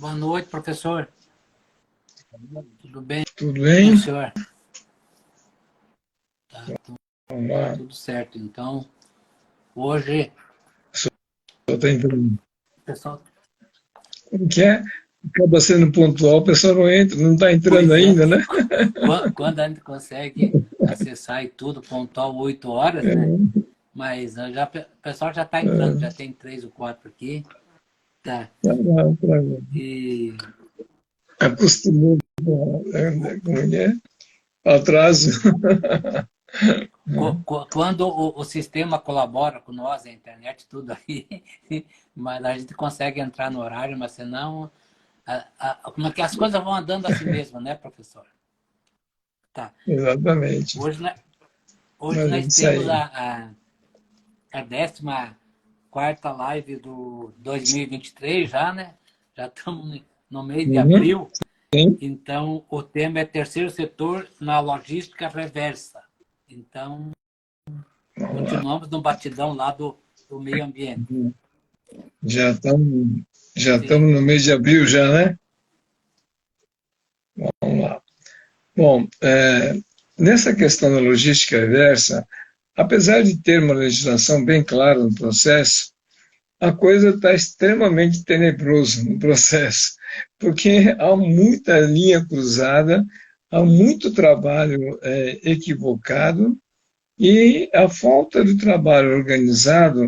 Boa noite, professor. Tudo bem, Tudo bem? senhor? Tá Vamos lá. tudo certo. Então, hoje, Só está entrando. o pessoal... Como que é? Acaba sendo pontual, o pessoal não entra, não está entrando Pois é, ainda, né? quando a gente consegue acessar e tudo, pontual 8 horas, né? Mas o pessoal já está entrando, já tem 3 ou 4 aqui. Tá. E Acostumou com atraso. quando o sistema colabora com nós, a internet, tudo aí, mas a gente consegue entrar no horário, mas senão... como é que as coisas vão andando assim mesmo, né, professor? Tá. Exatamente. Hoje, hoje Mas é nós isso temos aí. a 14ª live do 2023 já, né? Já estamos no mês de Uhum. abril. Sim. Então, o tema é terceiro setor na logística reversa. Então, Vamos lá. continuamos no batidão lá do meio ambiente. Já estamos, já Sim. estamos no mês de abril já, né? Vamos lá. Bom, nessa questão da logística reversa, apesar de ter uma legislação bem clara no processo, a coisa está extremamente tenebrosa no processo, porque há muita linha cruzada, há muito trabalho equivocado, e a falta de trabalho organizado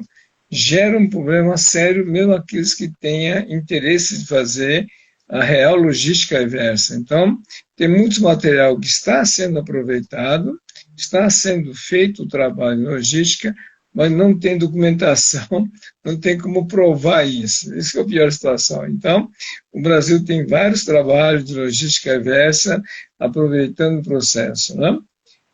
gera um problema sério, mesmo aqueles que tenham interesse de fazer a real logística reversa. Então, tem muito material que está sendo aproveitado, está sendo feito o trabalho em logística, mas não tem documentação, não tem como provar isso. Isso é a pior situação. Então, o Brasil tem vários trabalhos de logística reversa aproveitando o processo, né?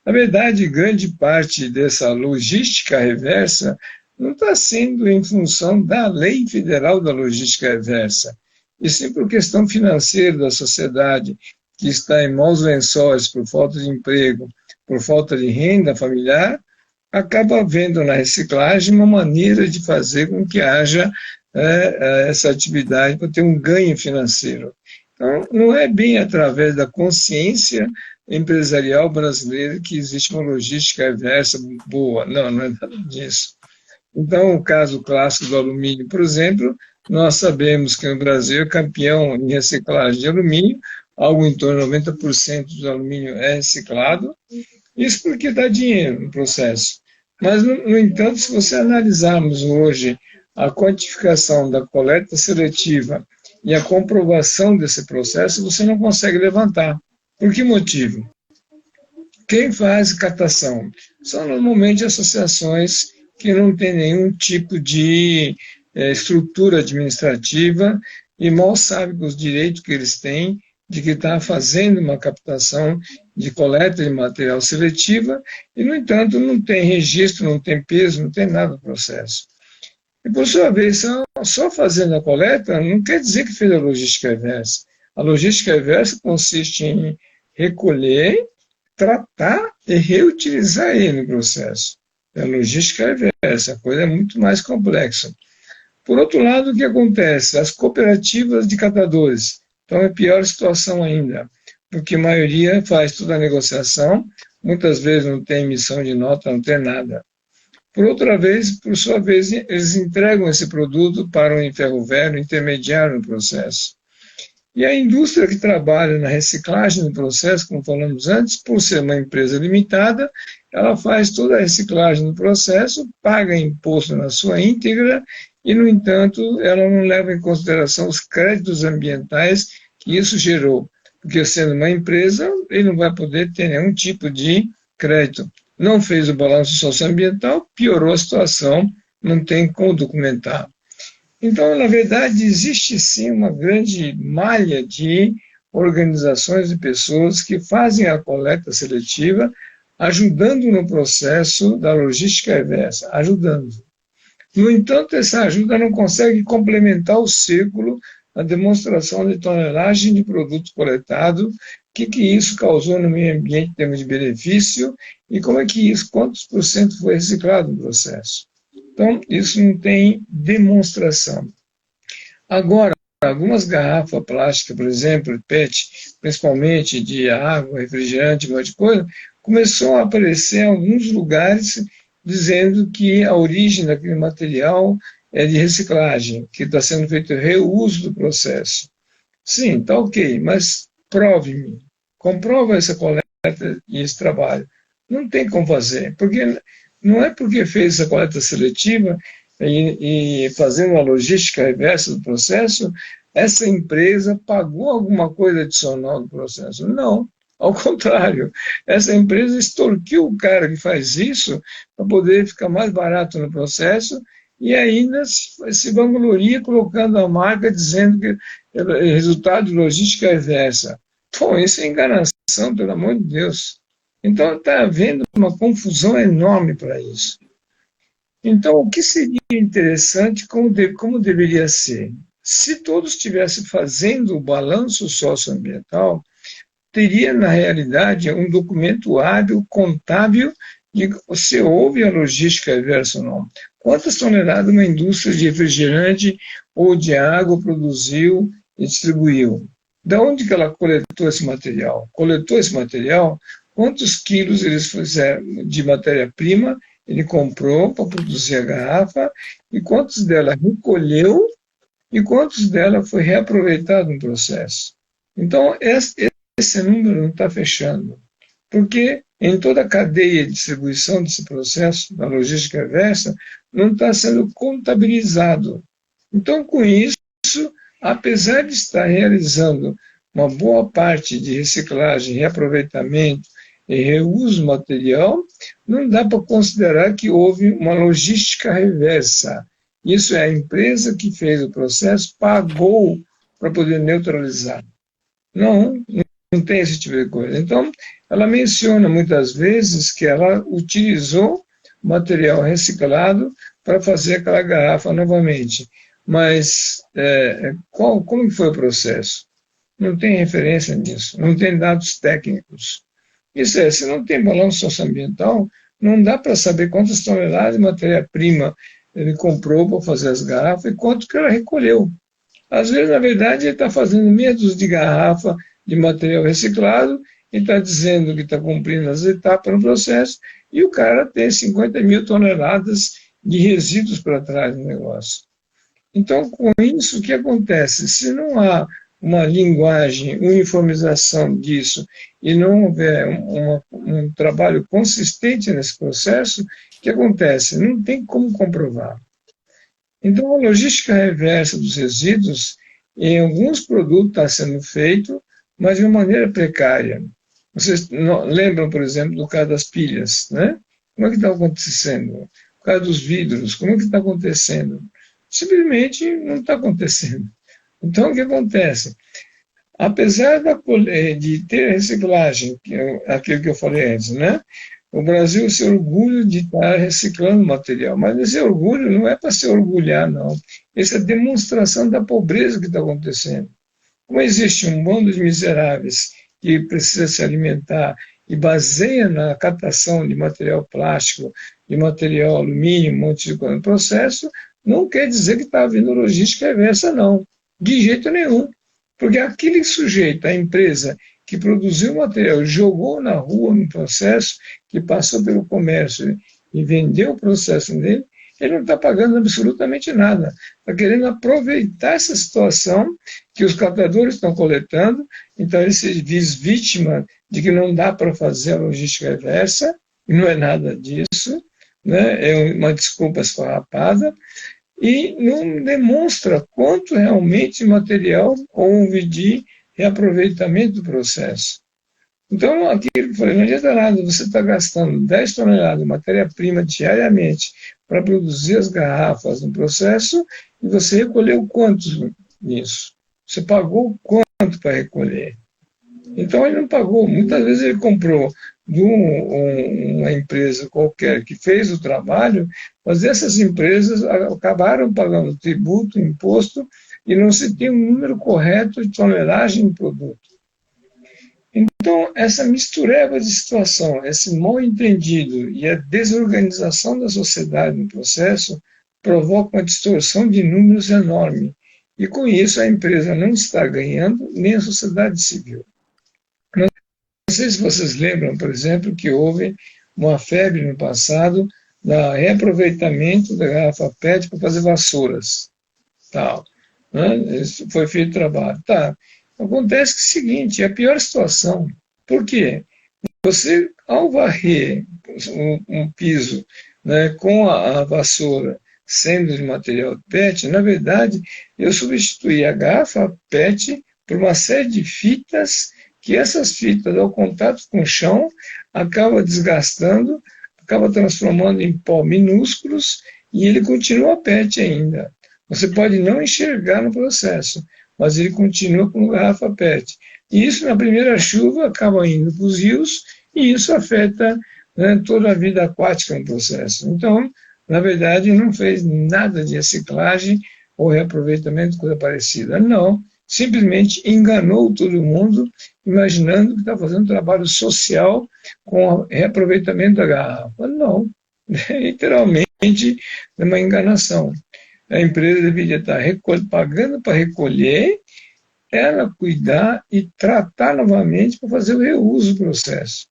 Na verdade, grande parte dessa logística reversa não está sendo em função da lei federal da logística reversa, e sim por questão financeira da sociedade, que está em maus lençóis por falta de emprego, por falta de renda familiar, acaba vendo na reciclagem uma maneira de fazer com que haja essa atividade para ter um ganho financeiro. Então, não é bem através da consciência empresarial brasileira que existe uma logística reversa boa. Não, não é nada disso. Então, o caso clássico do alumínio, por exemplo, nós sabemos que no Brasil é campeão em reciclagem de alumínio, algo em torno de 90% do alumínio é reciclado, isso porque dá dinheiro no processo. Mas, no entanto, se você analisarmos hoje a quantificação da coleta seletiva e a comprovação desse processo, você não consegue levantar. Por que motivo? Quem faz catação são normalmente associações que não têm nenhum tipo de estrutura administrativa e mal sabem os direitos que eles têm de que está fazendo uma captação de coleta de material seletiva e, no entanto, não tem registro, não tem peso, não tem nada no processo. E, por sua vez, só fazendo a coleta não quer dizer que fez a logística reversa. A logística reversa consiste em recolher, tratar e reutilizar ele no processo. A logística reversa, a coisa é muito mais complexa. Por outro lado, o que acontece? As cooperativas de catadores estão em pior situação ainda, porque a maioria faz toda a negociação, muitas vezes não tem emissão de nota, não tem nada. Por sua vez, eles entregam esse produto para um ferroviário intermediário no processo. E a indústria que trabalha na reciclagem do processo, como falamos antes, por ser uma empresa limitada, ela faz toda a reciclagem do processo, paga imposto na sua íntegra e, no entanto, ela não leva em consideração os créditos ambientais que isso gerou, porque sendo uma empresa, ele não vai poder ter nenhum tipo de crédito. Não fez o balanço socioambiental, piorou a situação, não tem como documentar. Então, na verdade, existe sim uma grande malha de organizações de pessoas que fazem a coleta seletiva, ajudando no processo da logística reversa, ajudando. No entanto, essa ajuda não consegue complementar o círculo da demonstração de tonelagem de produto coletado, o que isso causou no meio ambiente em termos de benefício e como é que isso, quantos por cento foi reciclado no processo. Então, isso não tem demonstração. Agora, algumas garrafas plásticas, por exemplo, PET, principalmente de água, refrigerante, um monte de coisa, começou a aparecer em alguns lugares dizendo que a origem daquele material é de reciclagem, que está sendo feito reuso do processo. Sim, está ok, mas prove-me, comprova essa coleta e esse trabalho. Não tem como fazer, porque não é porque fez essa coleta seletiva e fazendo a logística reversa do processo, essa empresa pagou alguma coisa adicional do processo. Não, ao contrário, essa empresa extorquiu o cara que faz isso para poder ficar mais barato no processo e ainda se vangloria colocando a marca dizendo que é resultado de logística reversa. Pô, isso é enganação, pelo amor de Deus. Então está havendo uma confusão enorme para isso. Então, o que seria interessante, como deveria ser? Se todos estivessem fazendo o balanço socioambiental, teria, na realidade, um documento hábil, contábil, de se houve a logística reversa ou não. Quantas toneladas uma indústria de refrigerante ou de água produziu e distribuiu? Da onde que ela coletou esse material? Coletou esse material? Quantos quilos eles fizeram de matéria-prima ele comprou para produzir a garrafa e quantos dela recolheu e quantos dela foi reaproveitado no processo? Então, esse número não está fechando, porque em toda a cadeia de distribuição desse processo, da logística reversa, não está sendo contabilizado. Então, com isso, apesar de estar realizando uma boa parte de reciclagem, reaproveitamento e reuso material, não dá para considerar que houve uma logística reversa. Isso é a empresa que fez o processo, pagou para poder neutralizar. Não tem esse tipo de coisa. Então, ela menciona muitas vezes que ela utilizou material reciclado para fazer aquela garrafa novamente. Mas como foi o processo? Não tem referência nisso, não tem dados técnicos. Isso se não tem balanço socioambiental, não dá para saber quantas toneladas de matéria-prima ele comprou para fazer as garrafas e quanto que ela recolheu. Às vezes, na verdade, ele está fazendo medos de garrafa de material reciclado e está dizendo que está cumprindo as etapas no processo e o cara tem 50 mil toneladas de resíduos para trás do negócio. Então, com isso, o que acontece? Se não há uma linguagem, uniformização disso, e não houver um trabalho consistente nesse processo, o que acontece? Não tem como comprovar. Então, a logística reversa dos resíduos, em alguns produtos está sendo feito, mas de uma maneira precária. Vocês lembram, por exemplo, do caso das pilhas, né? Como é que está acontecendo? O caso dos vidros, como é que está acontecendo? Simplesmente não está acontecendo. Então, o que acontece? Apesar de ter reciclagem, aquilo que eu falei antes, né? O Brasil se orgulha de estar reciclando material, mas esse orgulho não é para se orgulhar, não. Essa é a demonstração da pobreza que está acontecendo. Como existe um bando de miseráveis que precisa se alimentar e baseia na captação de material plástico, de material alumínio, um monte de coisa no processo, não quer dizer que está havendo logística reversa, não. De jeito nenhum. Porque aquele sujeito, a empresa que produziu o material, jogou na rua no processo, que passou pelo comércio e vendeu o processo dele, ele não está pagando absolutamente nada. Está querendo aproveitar essa situação que os captadores estão coletando, então ele se diz vítima de que não dá para fazer a logística reversa, e não é nada disso, né? É uma desculpa esfarrapada, e não demonstra quanto realmente material houve de reaproveitamento do processo. Então, aquilo que eu falei, não adianta nada você estar gastando 10 toneladas de matéria-prima diariamente para produzir as garrafas no processo e você recolheu quanto nisso? Você pagou quanto para recolher? Então, ele não pagou. Muitas vezes ele comprou de uma empresa qualquer que fez o trabalho, mas essas empresas acabaram pagando tributo, imposto, e não se tem um número correto de tonelagem de produto. Então, essa mistureba de situação, esse mal entendido e a desorganização da sociedade no processo provoca uma distorção de números enorme. E com isso a empresa não está ganhando, nem a sociedade civil. Não sei se vocês lembram, por exemplo, que houve uma febre no passado da reaproveitamento da garrafa PET para fazer vassouras. Tal, né? Isso foi feito trabalho. Tá. Acontece que é o seguinte, é a pior situação. Por quê? Você, ao varrer um piso, né, com a vassoura sendo de material PET, na verdade, eu substituí a garrafa PET por uma série de fitas, que essas fitas, ao contato com o chão, acaba desgastando, acaba transformando em pó minúsculos, e ele continua PET ainda. Você pode não enxergar no processo, mas ele continua com garrafa PET. E isso, na primeira chuva, acaba indo para os rios, e isso afeta, né, toda a vida aquática no processo. Então, na verdade, não fez nada de reciclagem ou reaproveitamento, coisa parecida. Não, simplesmente enganou todo mundo, imaginando que está fazendo trabalho social com o reaproveitamento da garrafa. Não, literalmente é uma enganação. A empresa deveria estar pagando para recolher, ela cuidar e tratar novamente para fazer o reuso do processo.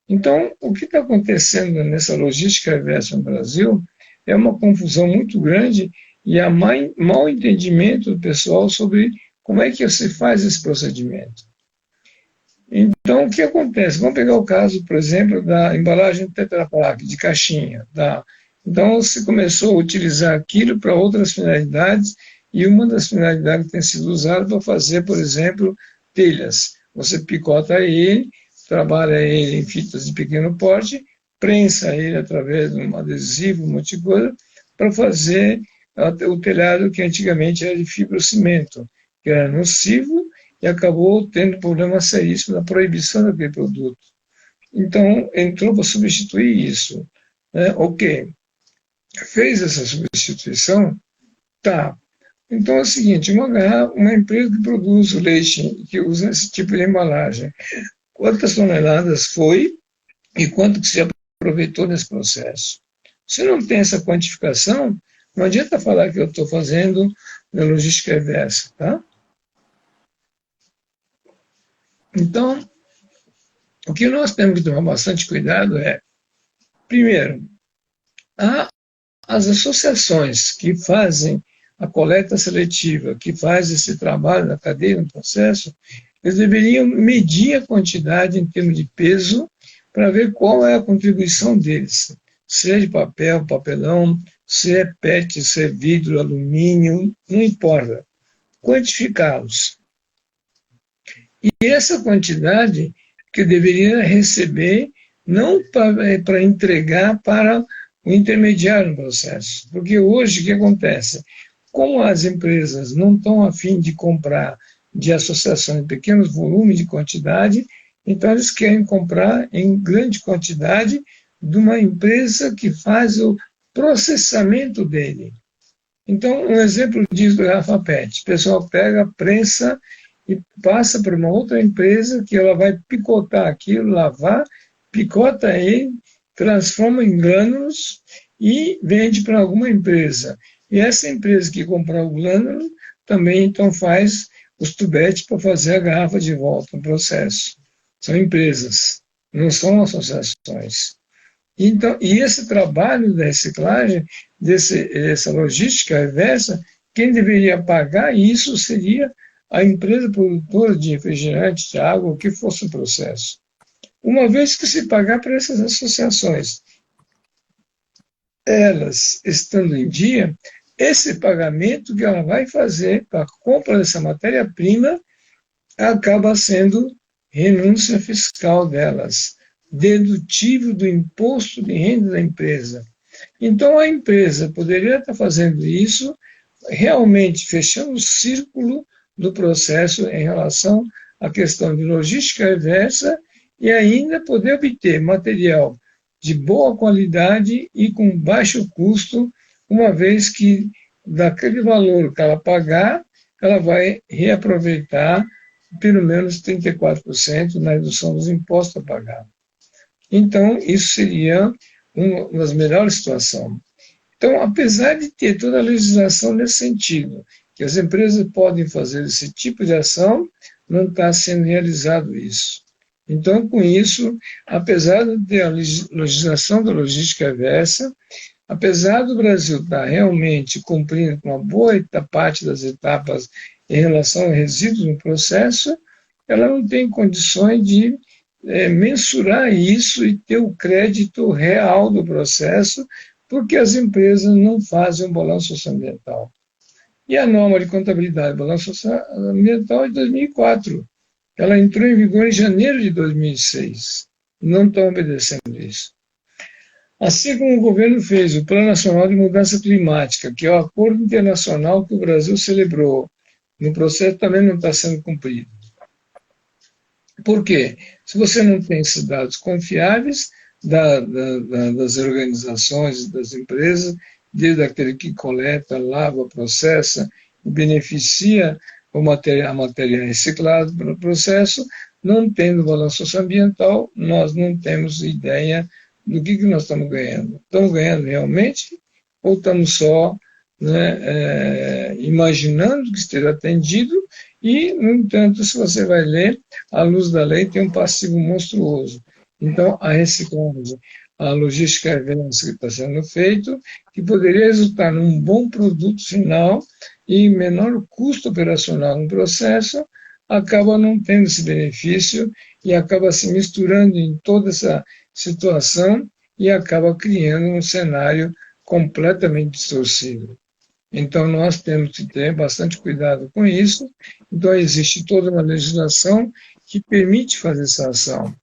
Então, o que está acontecendo nessa logística reversa no Brasil é uma confusão muito grande e há mau entendimento do pessoal sobre como é que se faz esse procedimento. Então, o que acontece? Vamos pegar o caso, por exemplo, da embalagem Tetra Pak, de caixinha. Tá? Então, se começou a utilizar aquilo para outras finalidades, e uma das finalidades que tem sido usada para fazer, por exemplo, telhas. Você picota ele, trabalha ele em fitas de pequeno porte, prensa ele através de um adesivo, um monte de coisa, para fazer o telhado que antigamente era de fibrocimento, que era nocivo e acabou tendo problema seríssimo na proibição daquele produto. Então, entrou para substituir isso. Né? Ok. Fez essa substituição? Tá. Então é o seguinte, uma empresa que produz o leite, que usa esse tipo de embalagem, quantas toneladas foi e quanto que se aproveitou nesse processo? Se não tem essa quantificação, não adianta falar que eu estou fazendo na logística reversa, tá? Então, o que nós temos que tomar bastante cuidado é, primeiro, as associações que fazem a coleta seletiva, que faz esse trabalho na cadeia, no processo, eles deveriam medir a quantidade em termos de peso para ver qual é a contribuição deles. Se é de papel, papelão, se é PET, se é vidro, alumínio, não importa. Quantificá-los. E essa quantidade que deveria receber, não para entregar para o intermediário no processo. Porque hoje o que acontece? Como as empresas não estão a fim de comprar de associações em pequenos volumes de quantidade, então eles querem comprar em grande quantidade de uma empresa que faz o processamento dele. Então, um exemplo disso do garrafa PET. O pessoal pega, prensa e passa para uma outra empresa que ela vai picotar aquilo, lavar, picota ele, transforma em grânulos e vende para alguma empresa. E essa empresa que comprar o glânulo também então faz os tubetes para fazer a garrafa de volta no processo. São empresas, não são associações. Então, e esse trabalho da reciclagem, dessa logística reversa, quem deveria pagar isso seria a empresa produtora de refrigerante, de água, o que fosse o processo. Uma vez que se pagar para essas associações, elas estando em dia, esse pagamento que ela vai fazer para a compra dessa matéria-prima acaba sendo renúncia fiscal delas, dedutível do imposto de renda da empresa. Então a empresa poderia estar fazendo isso, realmente fechando o círculo do processo em relação à questão de logística reversa e ainda poder obter material de boa qualidade e com baixo custo, uma vez que daquele valor que ela pagar, ela vai reaproveitar pelo menos 34% na redução dos impostos a pagar. Então, isso seria uma das melhores situações. Então, apesar de ter toda a legislação nesse sentido, que as empresas podem fazer esse tipo de ação, não está sendo realizado isso. Então, com isso, apesar de ter a legislação da logística reversa, apesar do Brasil estar realmente cumprindo com uma boa parte das etapas em relação a resíduos no processo, ela não tem condições de mensurar isso e ter o crédito real do processo, porque as empresas não fazem um balanço socioambiental. E a norma de contabilidade e balanço socioambiental é de 2004. Ela entrou em vigor em janeiro de 2006. Não estão obedecendo isso. Assim como o governo fez o Plano Nacional de Mudança Climática, que é o acordo internacional que o Brasil celebrou, no processo também não está sendo cumprido. Por quê? Se você não tem esses dados confiáveis das organizações, das empresas, desde aquele que coleta, lava, processa e beneficia a matéria reciclada pelo processo, não tendo balanço socioambiental, nós não temos ideia do que nós estamos ganhando. Estamos ganhando realmente ou estamos só imaginando que esteja atendido e, no entanto, se você vai ler, à luz da lei tem um passivo monstruoso. Então, a reciclagem, a logística reversa que está sendo feito, que poderia resultar num bom produto final e menor custo operacional no processo, acaba não tendo esse benefício e acaba se misturando em toda essa situação e acaba criando um cenário completamente distorcido. Então, nós temos que ter bastante cuidado com isso. Então, existe toda uma legislação que permite fazer essa ação.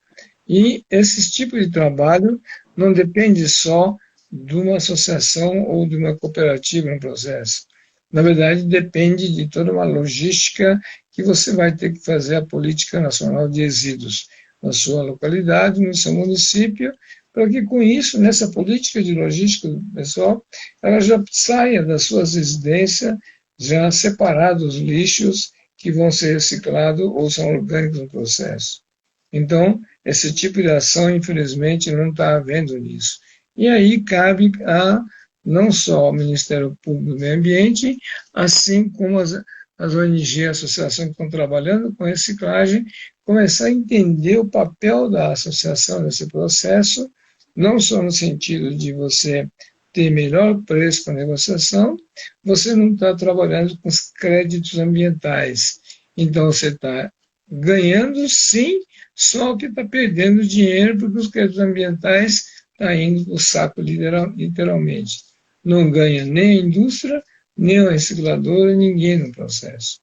E esse tipo de trabalho não depende só de uma associação ou de uma cooperativa no processo. Na verdade, depende de toda uma logística que você vai ter que fazer a política nacional de resíduos na sua localidade, no seu município, para que com isso, nessa política de logística do pessoal, ela já saia das suas residências, já separado os lixos que vão ser reciclados ou são orgânicos no processo. Então, esse tipo de ação, infelizmente, não está havendo nisso. E aí cabe a não só ao Ministério Público do Meio Ambiente, assim como as ONG, associações que estão trabalhando com reciclagem, começar a entender o papel da associação nesse processo, não só no sentido de você ter melhor preço para a negociação, você não está trabalhando com os créditos ambientais. Então, você está ganhando, sim, só que está perdendo dinheiro porque os créditos ambientais estão indo para o saco, literalmente. Não ganha nem a indústria, nem a recicladora, ninguém no processo.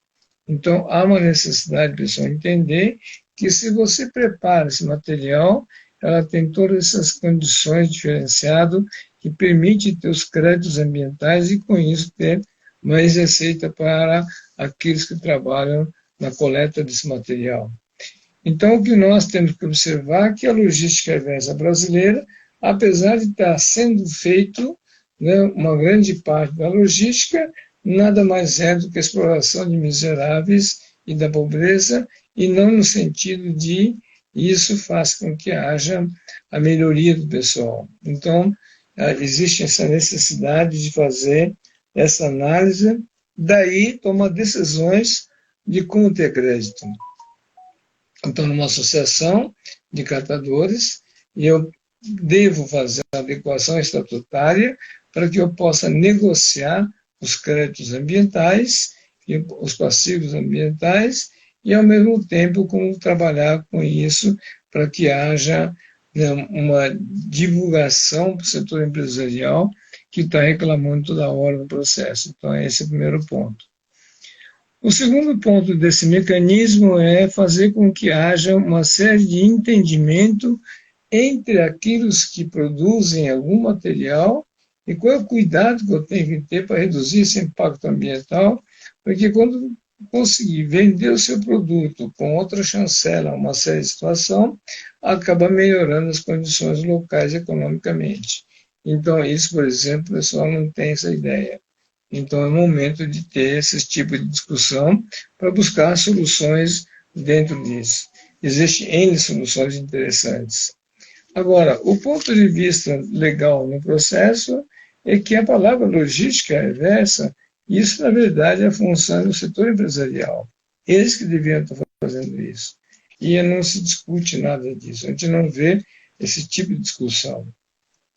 Então, há uma necessidade, pessoal, entender que se você prepara esse material, ela tem todas essas condições diferenciadas que permite ter os créditos ambientais e, com isso, ter mais receita para aqueles que trabalham na coleta desse material. Então, o que nós temos que observar é que a logística reversa brasileira, apesar de estar sendo feito uma grande parte da logística, nada mais é do que a exploração de miseráveis e da pobreza, e não no sentido de isso faz com que haja a melhoria do pessoal. Então, existe essa necessidade de fazer essa análise, daí tomar decisões de como ter crédito. Então, numa associação de catadores, eu devo fazer a adequação estatutária para que eu possa negociar os créditos ambientais e os passivos ambientais e, ao mesmo tempo, como trabalhar com isso para que haja uma divulgação para o setor empresarial que está reclamando toda hora no processo. Então, esse é o primeiro ponto. O segundo ponto desse mecanismo é fazer com que haja uma série de entendimento entre aqueles que produzem algum material e qual é o cuidado que eu tenho que ter para reduzir esse impacto ambiental, porque quando conseguir vender o seu produto com outra chancela, uma série de situação, acaba melhorando as condições locais economicamente. Então, isso, por exemplo, o pessoal não tem essa ideia. Então, é o momento de ter esse tipo de discussão para buscar soluções dentro disso. Existem N soluções interessantes. Agora, o ponto de vista legal no processo é que a palavra logística reversa Isso, na verdade, é a função do setor empresarial. Eles que deviam estar fazendo isso. E não se discute nada disso. A gente não vê esse tipo de discussão.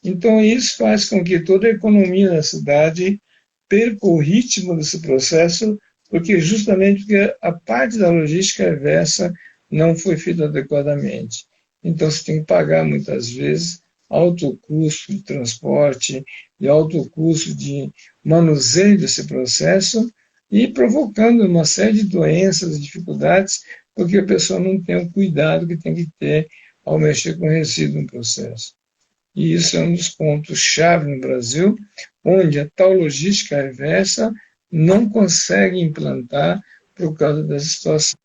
Então, isso faz com que toda a economia da cidade perca o ritmo desse processo, porque justamente porque a parte da logística reversa não foi feita adequadamente. Então, você tem que pagar, muitas vezes, alto custo de transporte, de alto custo de manuseio desse processo e provocando uma série de doenças, dificuldades, porque a pessoa não tem o cuidado que tem que ter ao mexer com resíduo no processo. E isso é um dos pontos-chave no Brasil, onde a tal logística reversa não consegue implantar por causa dessa situação.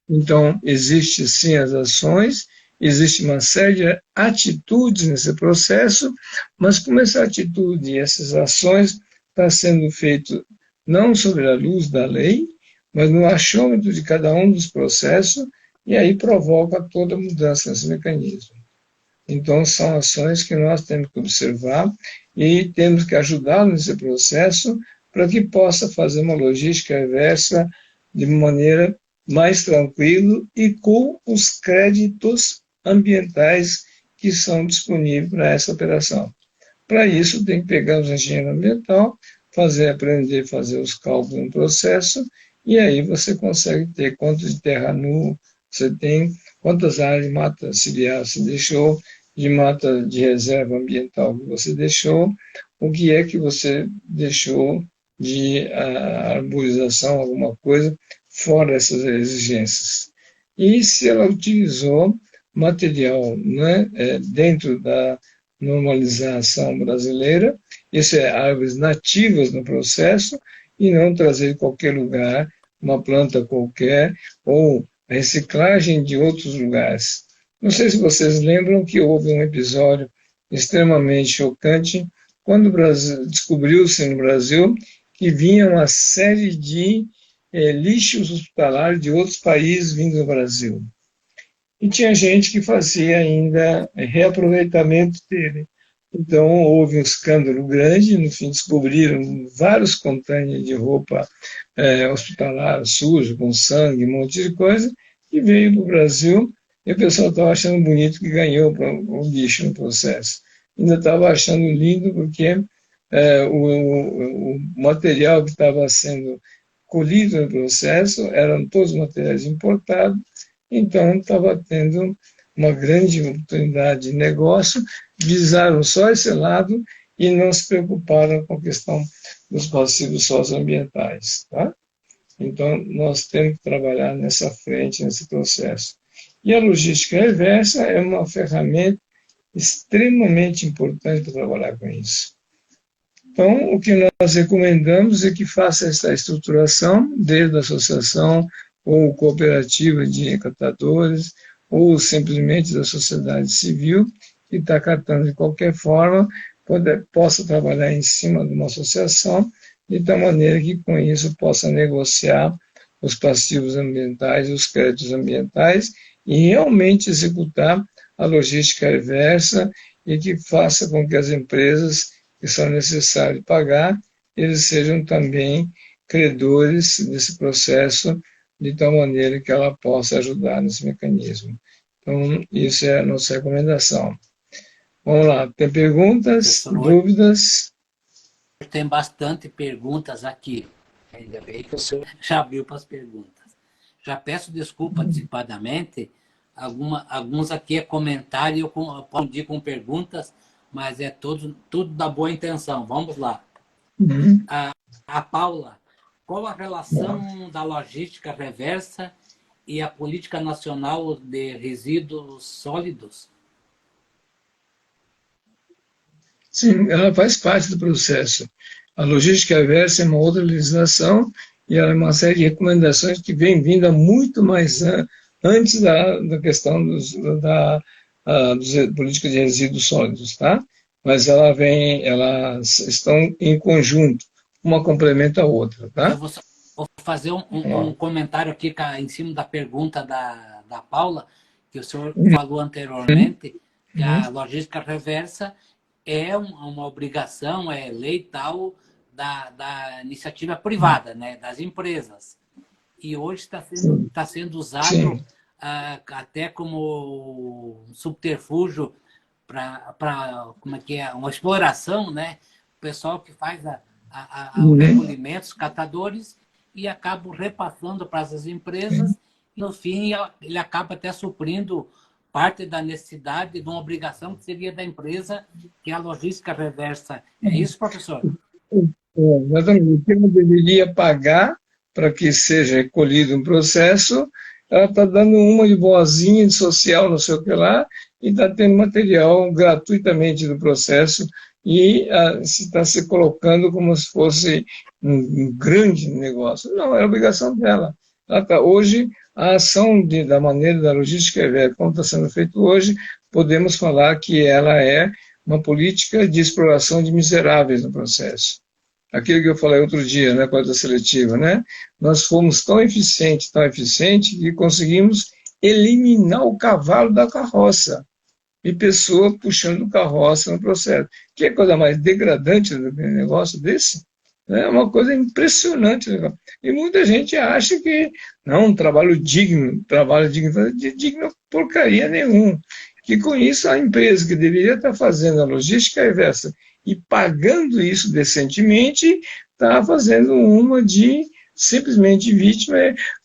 Então, existem sim as ações, existe uma série de atitudes nesse processo, mas como essa atitude e essas ações está sendo feito não sobre a luz da lei, mas no achômetro de cada um dos processos, e aí provoca toda mudança nesse mecanismo. Então, são ações que nós temos que observar e temos que ajudar nesse processo para que possa fazer uma logística reversa de maneira mais tranquila e com os créditos ambientais que são disponíveis para essa operação. Para isso, tem que pegar os engenheiros ambientais, aprender a fazer os cálculos no processo, e aí você consegue ter quanto de terra nua você tem, quantas áreas de mata ciliar você deixou, de mata de reserva ambiental que você deixou, o que é que você deixou de arborização, alguma coisa, fora essas exigências. E se ela utilizou material, né, dentro da normalização brasileira, isso é árvores nativas no processo, e não trazer de qualquer lugar, uma planta qualquer, ou reciclagem de outros lugares. Não sei se vocês lembram que houve um episódio extremamente chocante quando descobriu-se no Brasil que vinha uma série de lixos hospitalares de outros países vindo ao Brasil. E tinha gente que fazia ainda reaproveitamento dele. Então, houve um escândalo grande, no fim descobriram vários containers de roupa hospitalar sujo, com sangue, um monte de coisa, e veio para o Brasil, e o pessoal estava achando bonito que ganhou o lixo no processo. Ainda estava achando lindo porque o material que estava sendo colhido no processo eram todos materiais importados, então estava tendo uma grande oportunidade de negócio, visaram só esse lado e não se preocuparam com a questão dos passivos socioambientais. Tá? Então, nós temos que trabalhar nessa frente, nesse processo. E a logística reversa é uma ferramenta extremamente importante para trabalhar com isso. Então, o que nós recomendamos é que faça essa estruturação, desde a associação ou cooperativa de catadores, ou simplesmente da sociedade civil, que está catando de qualquer forma, possa trabalhar em cima de uma associação, de tal maneira que com isso possa negociar os passivos ambientais e os créditos ambientais e realmente executar a logística reversa e que faça com que as empresas que são necessárias pagar, eles sejam também credores nesse processo, de tal maneira que ela possa ajudar nesse mecanismo. Então, isso é a nossa recomendação. Vamos lá, tem perguntas, Professor, dúvidas? tem bastante perguntas aqui. Ainda bem que o senhor já abriu para as perguntas. Já peço desculpa antecipadamente. Alguns aqui é comentário, eu respondi com perguntas, mas é tudo da boa intenção. Vamos lá. Uhum. A Paula, qual a relação da logística reversa e a política nacional de resíduos sólidos? Sim, ela faz parte do processo. A logística reversa é uma outra legislação e ela é uma série de recomendações que vem vindo há muito mais antes da questão dos políticas de resíduos sólidos, tá? Mas elas estão em conjunto, uma complementa a outra, Eu tá? vou fazer um comentário aqui em cima da pergunta da Paula, que o senhor falou anteriormente, que a logística reversa é uma obrigação, é lei tal da iniciativa privada, né, das empresas. E hoje tá sendo usado sim, até como um subterfúgio para como é que é, uma exploração, né? O pessoal que faz o uhum, recolhimento, os catadores, e acabam repassando para as sim. empresas, e no fim ele acaba até suprindo parte da necessidade de uma obrigação que seria da empresa, que é a logística reversa. É isso, professor? Exatamente. O que ela deveria pagar para que seja recolhido um processo, ela está dando uma de boazinha, de social, não sei o que lá, e está tendo material gratuitamente do processo e está se colocando como se fosse um grande negócio. Não, é obrigação dela. Hoje, a ação da maneira da logística, como está sendo feito hoje, podemos falar que ela é uma política de exploração de miseráveis no processo. Aquilo que eu falei outro dia, né, com a seletiva, né? Nós fomos tão eficiente, que conseguimos eliminar o cavalo da carroça e pessoa puxando carroça no processo. Que é coisa mais degradante do negócio desse? É uma coisa impressionante. Né? E muita gente acha que não, trabalho digno, de digno porcaria nenhum. Que com isso a empresa que deveria estar fazendo a logística reversa e pagando isso decentemente, está fazendo uma de simplesmente vítima.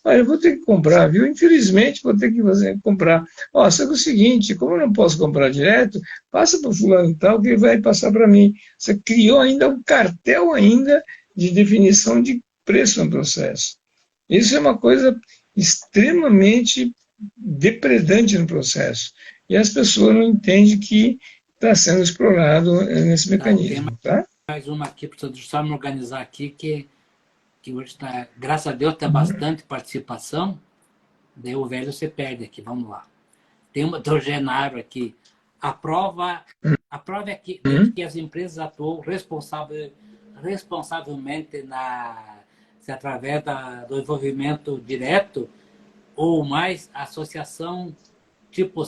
Eu vou ter que comprar, viu? Infelizmente, vou ter que comprar. Ó, só que é o seguinte, como eu não posso comprar direto, passa para o fulano e tal, que ele vai passar para mim. Você criou ainda um cartel ainda de definição de preço no processo. Isso é uma coisa extremamente depredante no processo. E as pessoas não entendem que está sendo explorado nesse Tá, tem mecanismo, tá? mais uma aqui, professor, deixa eu só me organizar aqui, que hoje está, graças a Deus, tem Uhum. bastante participação, daí o velho você perde aqui, vamos lá. Tem uma do Genaro aqui. A prova, a prova é que, de Uhum. que as empresas atuam responsavelmente se através do envolvimento direto ou mais associação tipo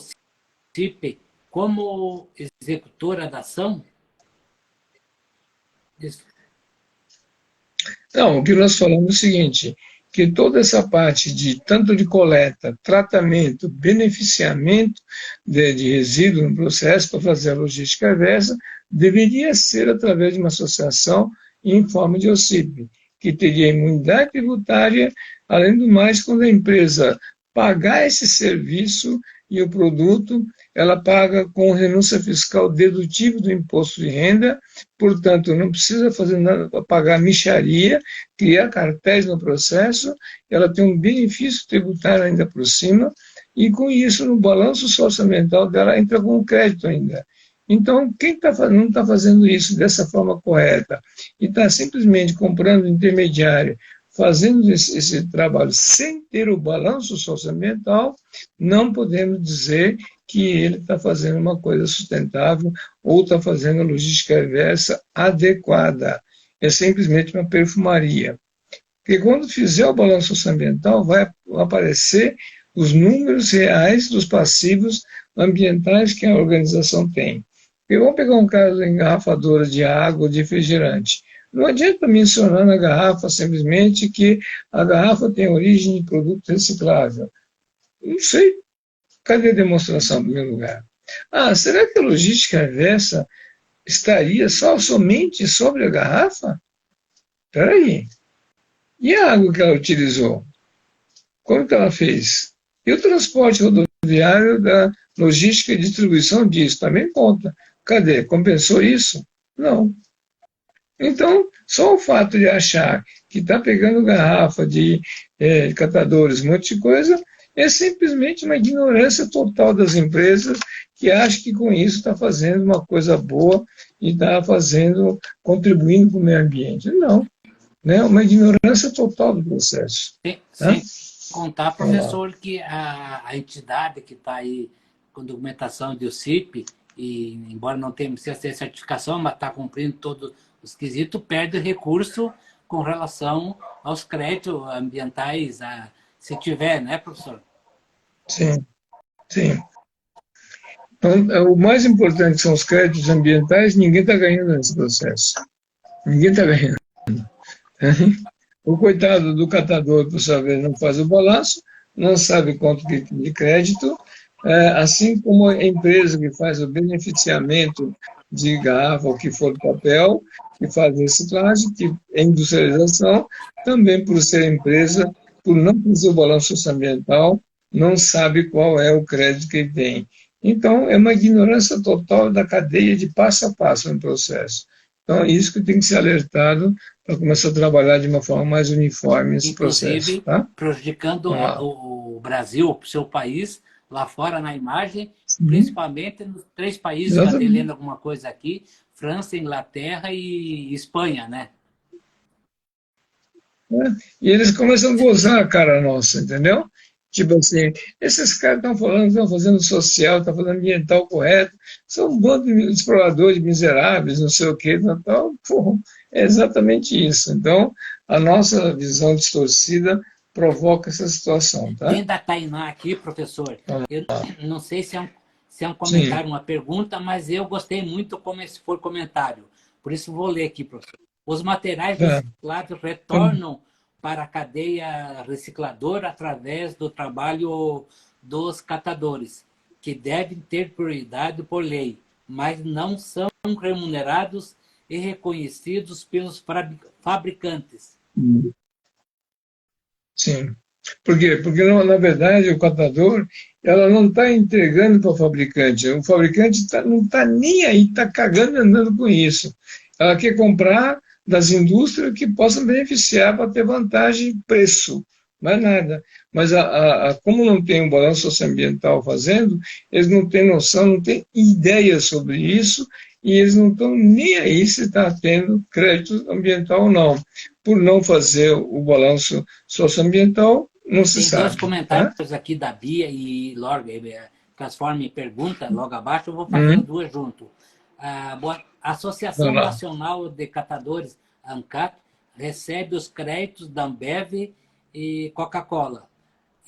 CIP como executora da ação. Não, o que nós falamos é o seguinte, que toda essa parte de tanto de coleta, tratamento, beneficiamento de resíduo no processo para fazer a logística reversa, deveria ser através de uma associação em forma de OCIP, que teria imunidade tributária, além do mais, quando a empresa pagar esse serviço e o produto, ela paga com renúncia fiscal dedutível do imposto de renda, portanto, não precisa fazer nada para pagar mixaria, criar cartéis no processo, ela tem um benefício tributário ainda por cima, e com isso, no balanço socioambiental dela, entra com crédito ainda. Então, quem não está fazendo isso dessa forma correta e está simplesmente comprando intermediário, fazendo esse trabalho sem ter o balanço socioambiental, não podemos dizer que ele está fazendo uma coisa sustentável ou está fazendo a logística reversa adequada. É simplesmente uma perfumaria. Porque quando fizer o balanço socioambiental, vai aparecer os números reais dos passivos ambientais que a organização tem. E vamos pegar um caso de engarrafadora de água ou de refrigerante. Não adianta mencionar na garrafa simplesmente que a garrafa tem origem de produto reciclável. Não sei. Cadê a demonstração, em primeiro lugar? Ah, será que a logística reversa estaria somente sobre a garrafa? Espera aí. E a água que ela utilizou? Como que ela fez? E o transporte rodoviário da logística e distribuição disso também conta. Cadê? Compensou isso? Não. Então, só o fato de achar que está pegando garrafa de catadores, um monte de coisa, é simplesmente uma ignorância total das empresas que acham que com isso está fazendo uma coisa boa e está contribuindo para o meio ambiente. Não, né? Uma ignorância total do processo. Tá? Sem contar, professor, que a entidade que está aí com documentação de OCIP, e embora não tenha certificação, mas está cumprindo todos os quesitos, perde recurso com relação aos créditos ambientais, se tiver, né, professor? Sim, sim. Então, o mais importante são os créditos ambientais, ninguém está ganhando nesse processo. Ninguém está ganhando. O coitado do catador, por sua vez, não faz o balanço, não sabe quanto que tem de crédito, assim como a empresa que faz o beneficiamento de garrafa, ou que for papel, que faz reciclagem, que é industrialização, também por ser empresa, por não fazer o balanço socioambiental, não sabe qual é o crédito que ele tem. Então, é uma ignorância total da cadeia de passo a passo no processo. Então, é isso que tem que ser alertado para começar a trabalhar de uma forma mais uniforme esse processo. Inclusive Tá? prejudicando Vamos lá. o Brasil, o seu país, lá fora na imagem, Sim, principalmente nos 3 países que eu andei exatamente. lendo alguma coisa aqui, França, Inglaterra e Espanha, né? Né? E eles começam a gozar a cara nossa, entendeu? Tipo assim, esses caras estão falando, estão fazendo social, estão fazendo ambiental correto, são um bando de exploradores miseráveis, não sei o quê, então, pô, é exatamente isso. Então, a nossa visão distorcida provoca essa situação, tá? Tem da Tainá aqui, professor. Eu não sei se é um Sim, comentário, uma pergunta, mas eu gostei muito como esse for comentário. Por isso vou ler aqui, professor. Os materiais tá. reciclados Então, retornam para a cadeia recicladora através do trabalho dos catadores, que devem ter prioridade por lei, mas não são remunerados e reconhecidos pelos fabricantes. sim. Por quê? Porque, na verdade, o catador ela não está entregando para o fabricante. O fabricante não está nem aí, está cagando e andando com isso. Ela quer comprar das indústrias que possam beneficiar para ter vantagem de preço, mais nada. Mas como não tem um balanço socioambiental fazendo, eles não têm noção, não têm ideia sobre isso e eles não estão nem aí se está tendo crédito ambiental ou não. Por não fazer o balanço socioambiental, não se Tem dois sabe, tá? comentários aqui da Bia e logo transforma em pergunta, logo abaixo, eu vou fazer as Hum, duas junto. A Vamos Associação lá. Nacional de Catadores, ANCAT, recebe os créditos da Ambev e Coca-Cola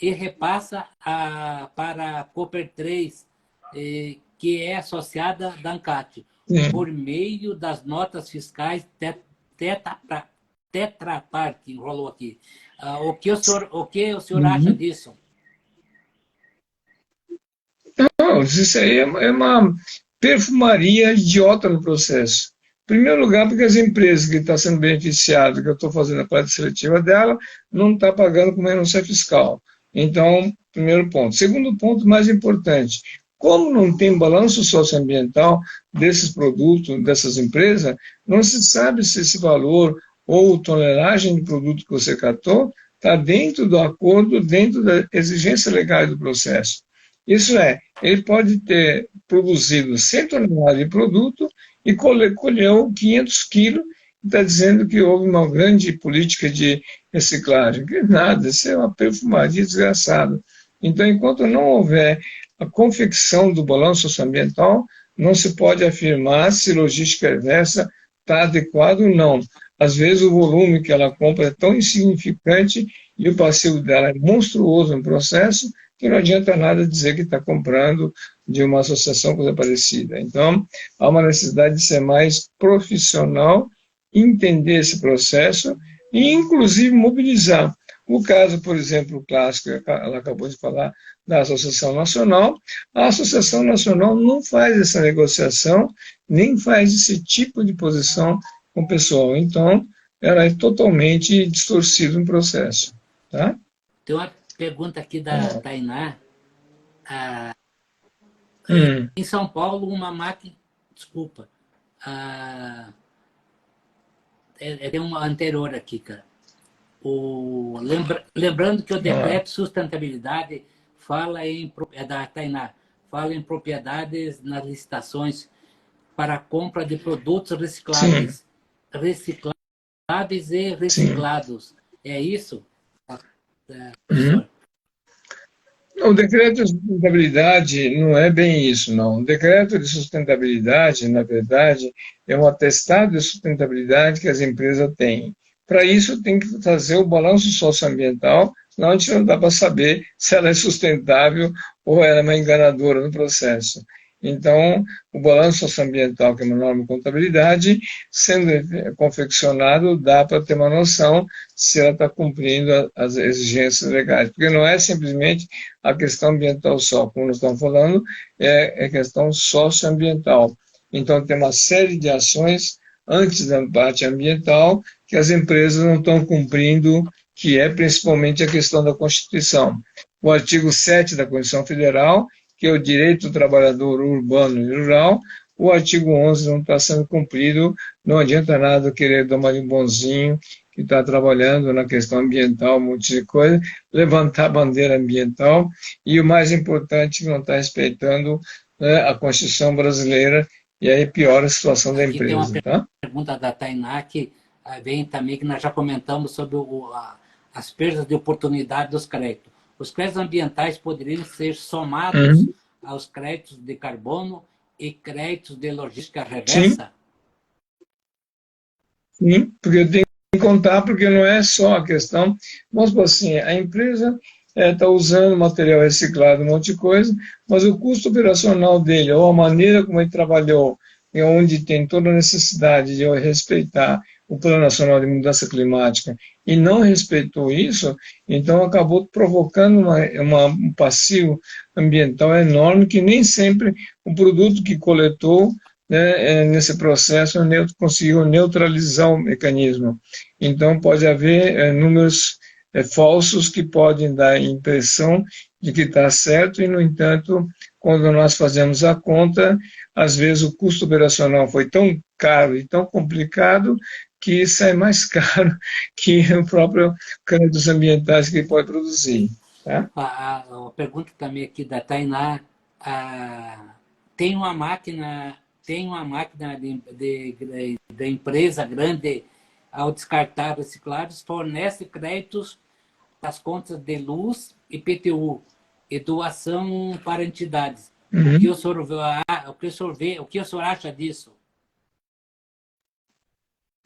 e repassa para a Cooper 3, que é associada da ANCAT, Sim. por meio das notas fiscais Tetra, Tetra Pak, enrolou aqui. O que o senhor acha Uhum. disso? Não, isso aí é uma perfumaria idiota no processo. Em primeiro lugar, porque as empresas que estão sendo beneficiadas, que eu estou fazendo a parte seletiva dela, não está pagando com renúncia fiscal. Então, primeiro ponto. Segundo ponto, mais importante, como não tem balanço socioambiental desses produtos, dessas empresas, não se sabe se esse valor ou tonelagem de produto que você catou está dentro do acordo, dentro da exigência legal do processo. Isso é, ele pode ter produzido 100 toneladas de produto e colheu 500 quilos e está dizendo que houve uma grande política de reciclagem. Que nada, isso é uma perfumaria desgraçada. Então, enquanto não houver a confecção do balanço socioambiental, não se pode afirmar se logística reversa está adequada ou não. Às vezes o volume que ela compra é tão insignificante e o passivo dela é monstruoso no processo que não adianta nada dizer que está comprando de uma associação, coisa parecida. Então, há uma necessidade de ser mais profissional, entender esse processo e, inclusive, mobilizar. O caso, por exemplo, clássico, ela acabou de falar, da Associação Nacional, a Associação Nacional não faz essa negociação, nem faz esse tipo de posição com o pessoal. Então, ela é totalmente distorcida no processo. Tá? Tem uma pergunta aqui da Tainá. Hum, Em São Paulo, uma máquina. Desculpa. Ah, tem uma anterior aqui, cara. Lembrando que o ó. decreto de sustentabilidade é da Tainá, fala em propriedades nas licitações para a compra de produtos Sim, recicláveis e sim. reciclados. É isso, Uhum. professor? O decreto de sustentabilidade não é bem isso, não. O decreto de sustentabilidade, na verdade, é um atestado de sustentabilidade que as empresas têm. Para isso, tem que fazer o balanço socioambiental, senão a gente não dá para saber se ela é sustentável ou ela é uma enganadora no processo. Então, o balanço socioambiental, que é uma norma de contabilidade, sendo confeccionado, dá para ter uma noção se ela está cumprindo as exigências legais. Porque não é simplesmente a questão ambiental só, como nós estamos falando, é questão socioambiental. Então, tem uma série de ações antes da parte ambiental que as empresas não estão cumprindo, que é principalmente a questão da Constituição. O artigo 7 da Constituição Federal, que é o direito do trabalhador urbano e rural, o artigo 11 não está sendo cumprido, não adianta nada querer dar uma de bonzinho, que está trabalhando na questão ambiental, um monte de coisa, levantar a bandeira ambiental, e o mais importante, não está respeitando, né, a Constituição brasileira, e aí piora a situação da Aqui tem uma empresa, tá? pergunta da Tainá que vem também, que nós já comentamos sobre as perdas de oportunidade dos créditos. Os créditos ambientais poderiam ser somados Uhum. aos créditos de carbono e créditos de logística Sim, reversa? sim, porque eu tenho que contar, porque não é só a questão. Vamos supor assim, a empresa está usando material reciclado, um monte de coisa, mas o custo operacional dele, ou a maneira como ele trabalhou, e onde tem toda a necessidade de respeitar o Plano Nacional de Mudança Climática, e não respeitou isso, então acabou provocando um passivo ambiental enorme, que nem sempre o produto que coletou, né, nesse processo conseguiu neutralizar o mecanismo. Então, pode haver números falsos que podem dar a impressão de que está certo, e, no entanto, quando nós fazemos a conta, às vezes o custo operacional foi tão caro e tão complicado que sai mais caro que o próprio créditos ambientais que ele pode produzir. Tá? A pergunta também aqui da Tainá, tem uma máquina, da empresa grande, ao descartar reciclados, fornece créditos das contas de luz e PTU e doação para entidades. O que Uhum. o senhor, o que o senhor acha disso?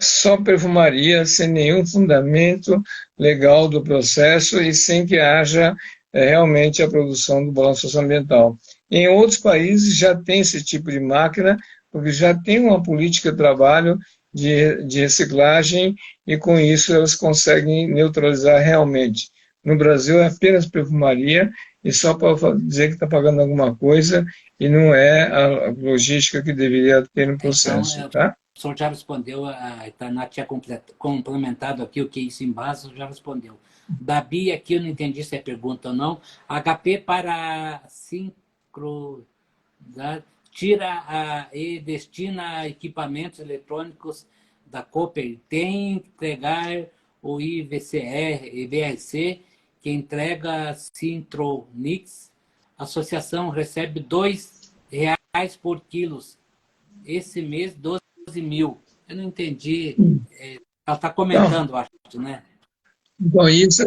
Só perfumaria sem nenhum fundamento legal do processo e sem que haja realmente a produção do balanço socioambiental. Em outros países já tem esse tipo de máquina, porque já tem uma política de trabalho de reciclagem, e com isso elas conseguem neutralizar realmente. No Brasil é apenas perfumaria, e só para dizer que está pagando alguma coisa, e não é a logística que deveria ter no Então, processo, tá? o senhor já respondeu, a Tainá tinha complementado aqui o que isso em base, já respondeu. Da Bia, aqui eu não entendi se é pergunta ou não. HP para sincronizar, e destina a equipamentos eletrônicos da Cooper. Tem que entregar o IVCR, que entrega Sintronix. A associação recebe R$ 2 por quilo. Esse mês, 12 mil. Eu não entendi. Ela está Então, comentando, acho, né? Bom, isso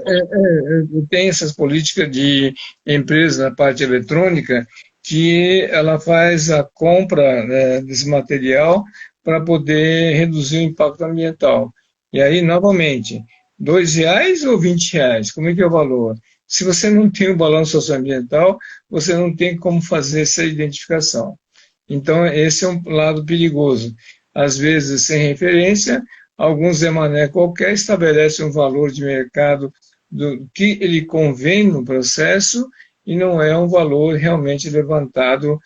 tem essas políticas de empresa na parte eletrônica, que ela faz a compra, né, desse material para poder reduzir o impacto ambiental. E aí, novamente, R$ 2 ou R$ 20? Como é que é o valor? Se você não tem o balanço socioambiental, você não tem como fazer essa identificação. Então, esse é um lado perigoso. Às vezes, sem referência, alguns Zé Mané qualquer estabelecem um valor de mercado do que ele convém no processo, e não é um valor realmente levantado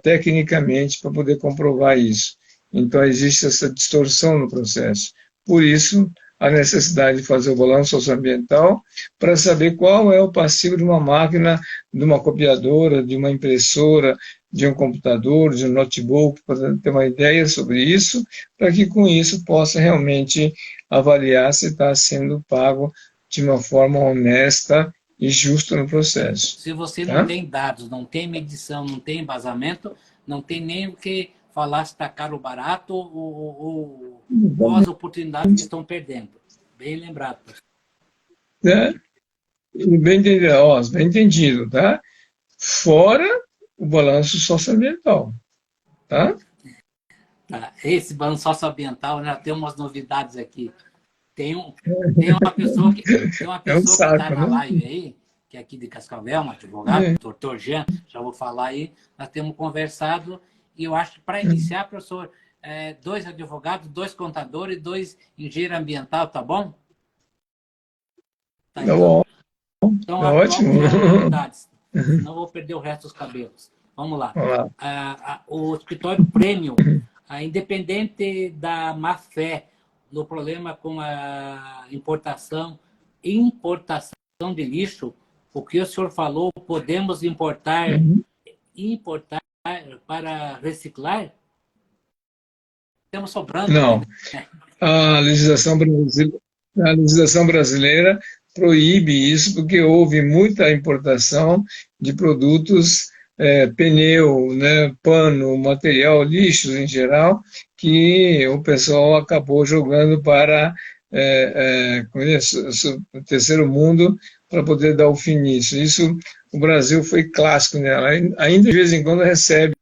tecnicamente para poder comprovar isso. Então, existe essa distorção no processo. Por isso, a necessidade de fazer o balanço socioambiental para saber qual é o passivo de uma máquina, de uma copiadora, de uma impressora, de um computador, de um notebook, para ter uma ideia sobre isso, para que com isso possa realmente avaliar se está sendo pago de uma forma honesta e justa no processo. Se você não Tá? tem dados, não tem medição, não tem embasamento, não tem nem o que falar se está caro ou barato, ou as oportunidades que estão perdendo. Bem lembrado. Né? Bem entendido, ó, bem entendido, tá? Fora o balanço socioambiental, tá? Tá? Esse balanço socioambiental já tem umas novidades aqui. Tem, um, tem uma pessoa que É um está saco, na né? live aí, que que é aqui de Cascavel, um advogado, o doutor Jean, já vou falar aí, nós temos conversado, e eu acho que para iniciar, professor, 2 advogados, 2 contadores, 2 engenheiros ambiental, tá bom? Tá bom, Então, tá vamos ótimo. às novidades, senão eu vou perder o resto dos cabelos. Vamos lá. Vamos lá. O escritório Premium, independente da má-fé, no problema com a importação de lixo, o que o senhor falou, podemos importar para reciclar? Temos sobrando. Não. Né? A legislação brasileira proíbe isso porque houve muita importação de produtos, pneu, né, pano, material, lixos em geral, que o pessoal acabou jogando para o terceiro mundo para poder dar o fim nisso. Isso, o Brasil foi clássico nela. Ainda de vez em quando recebe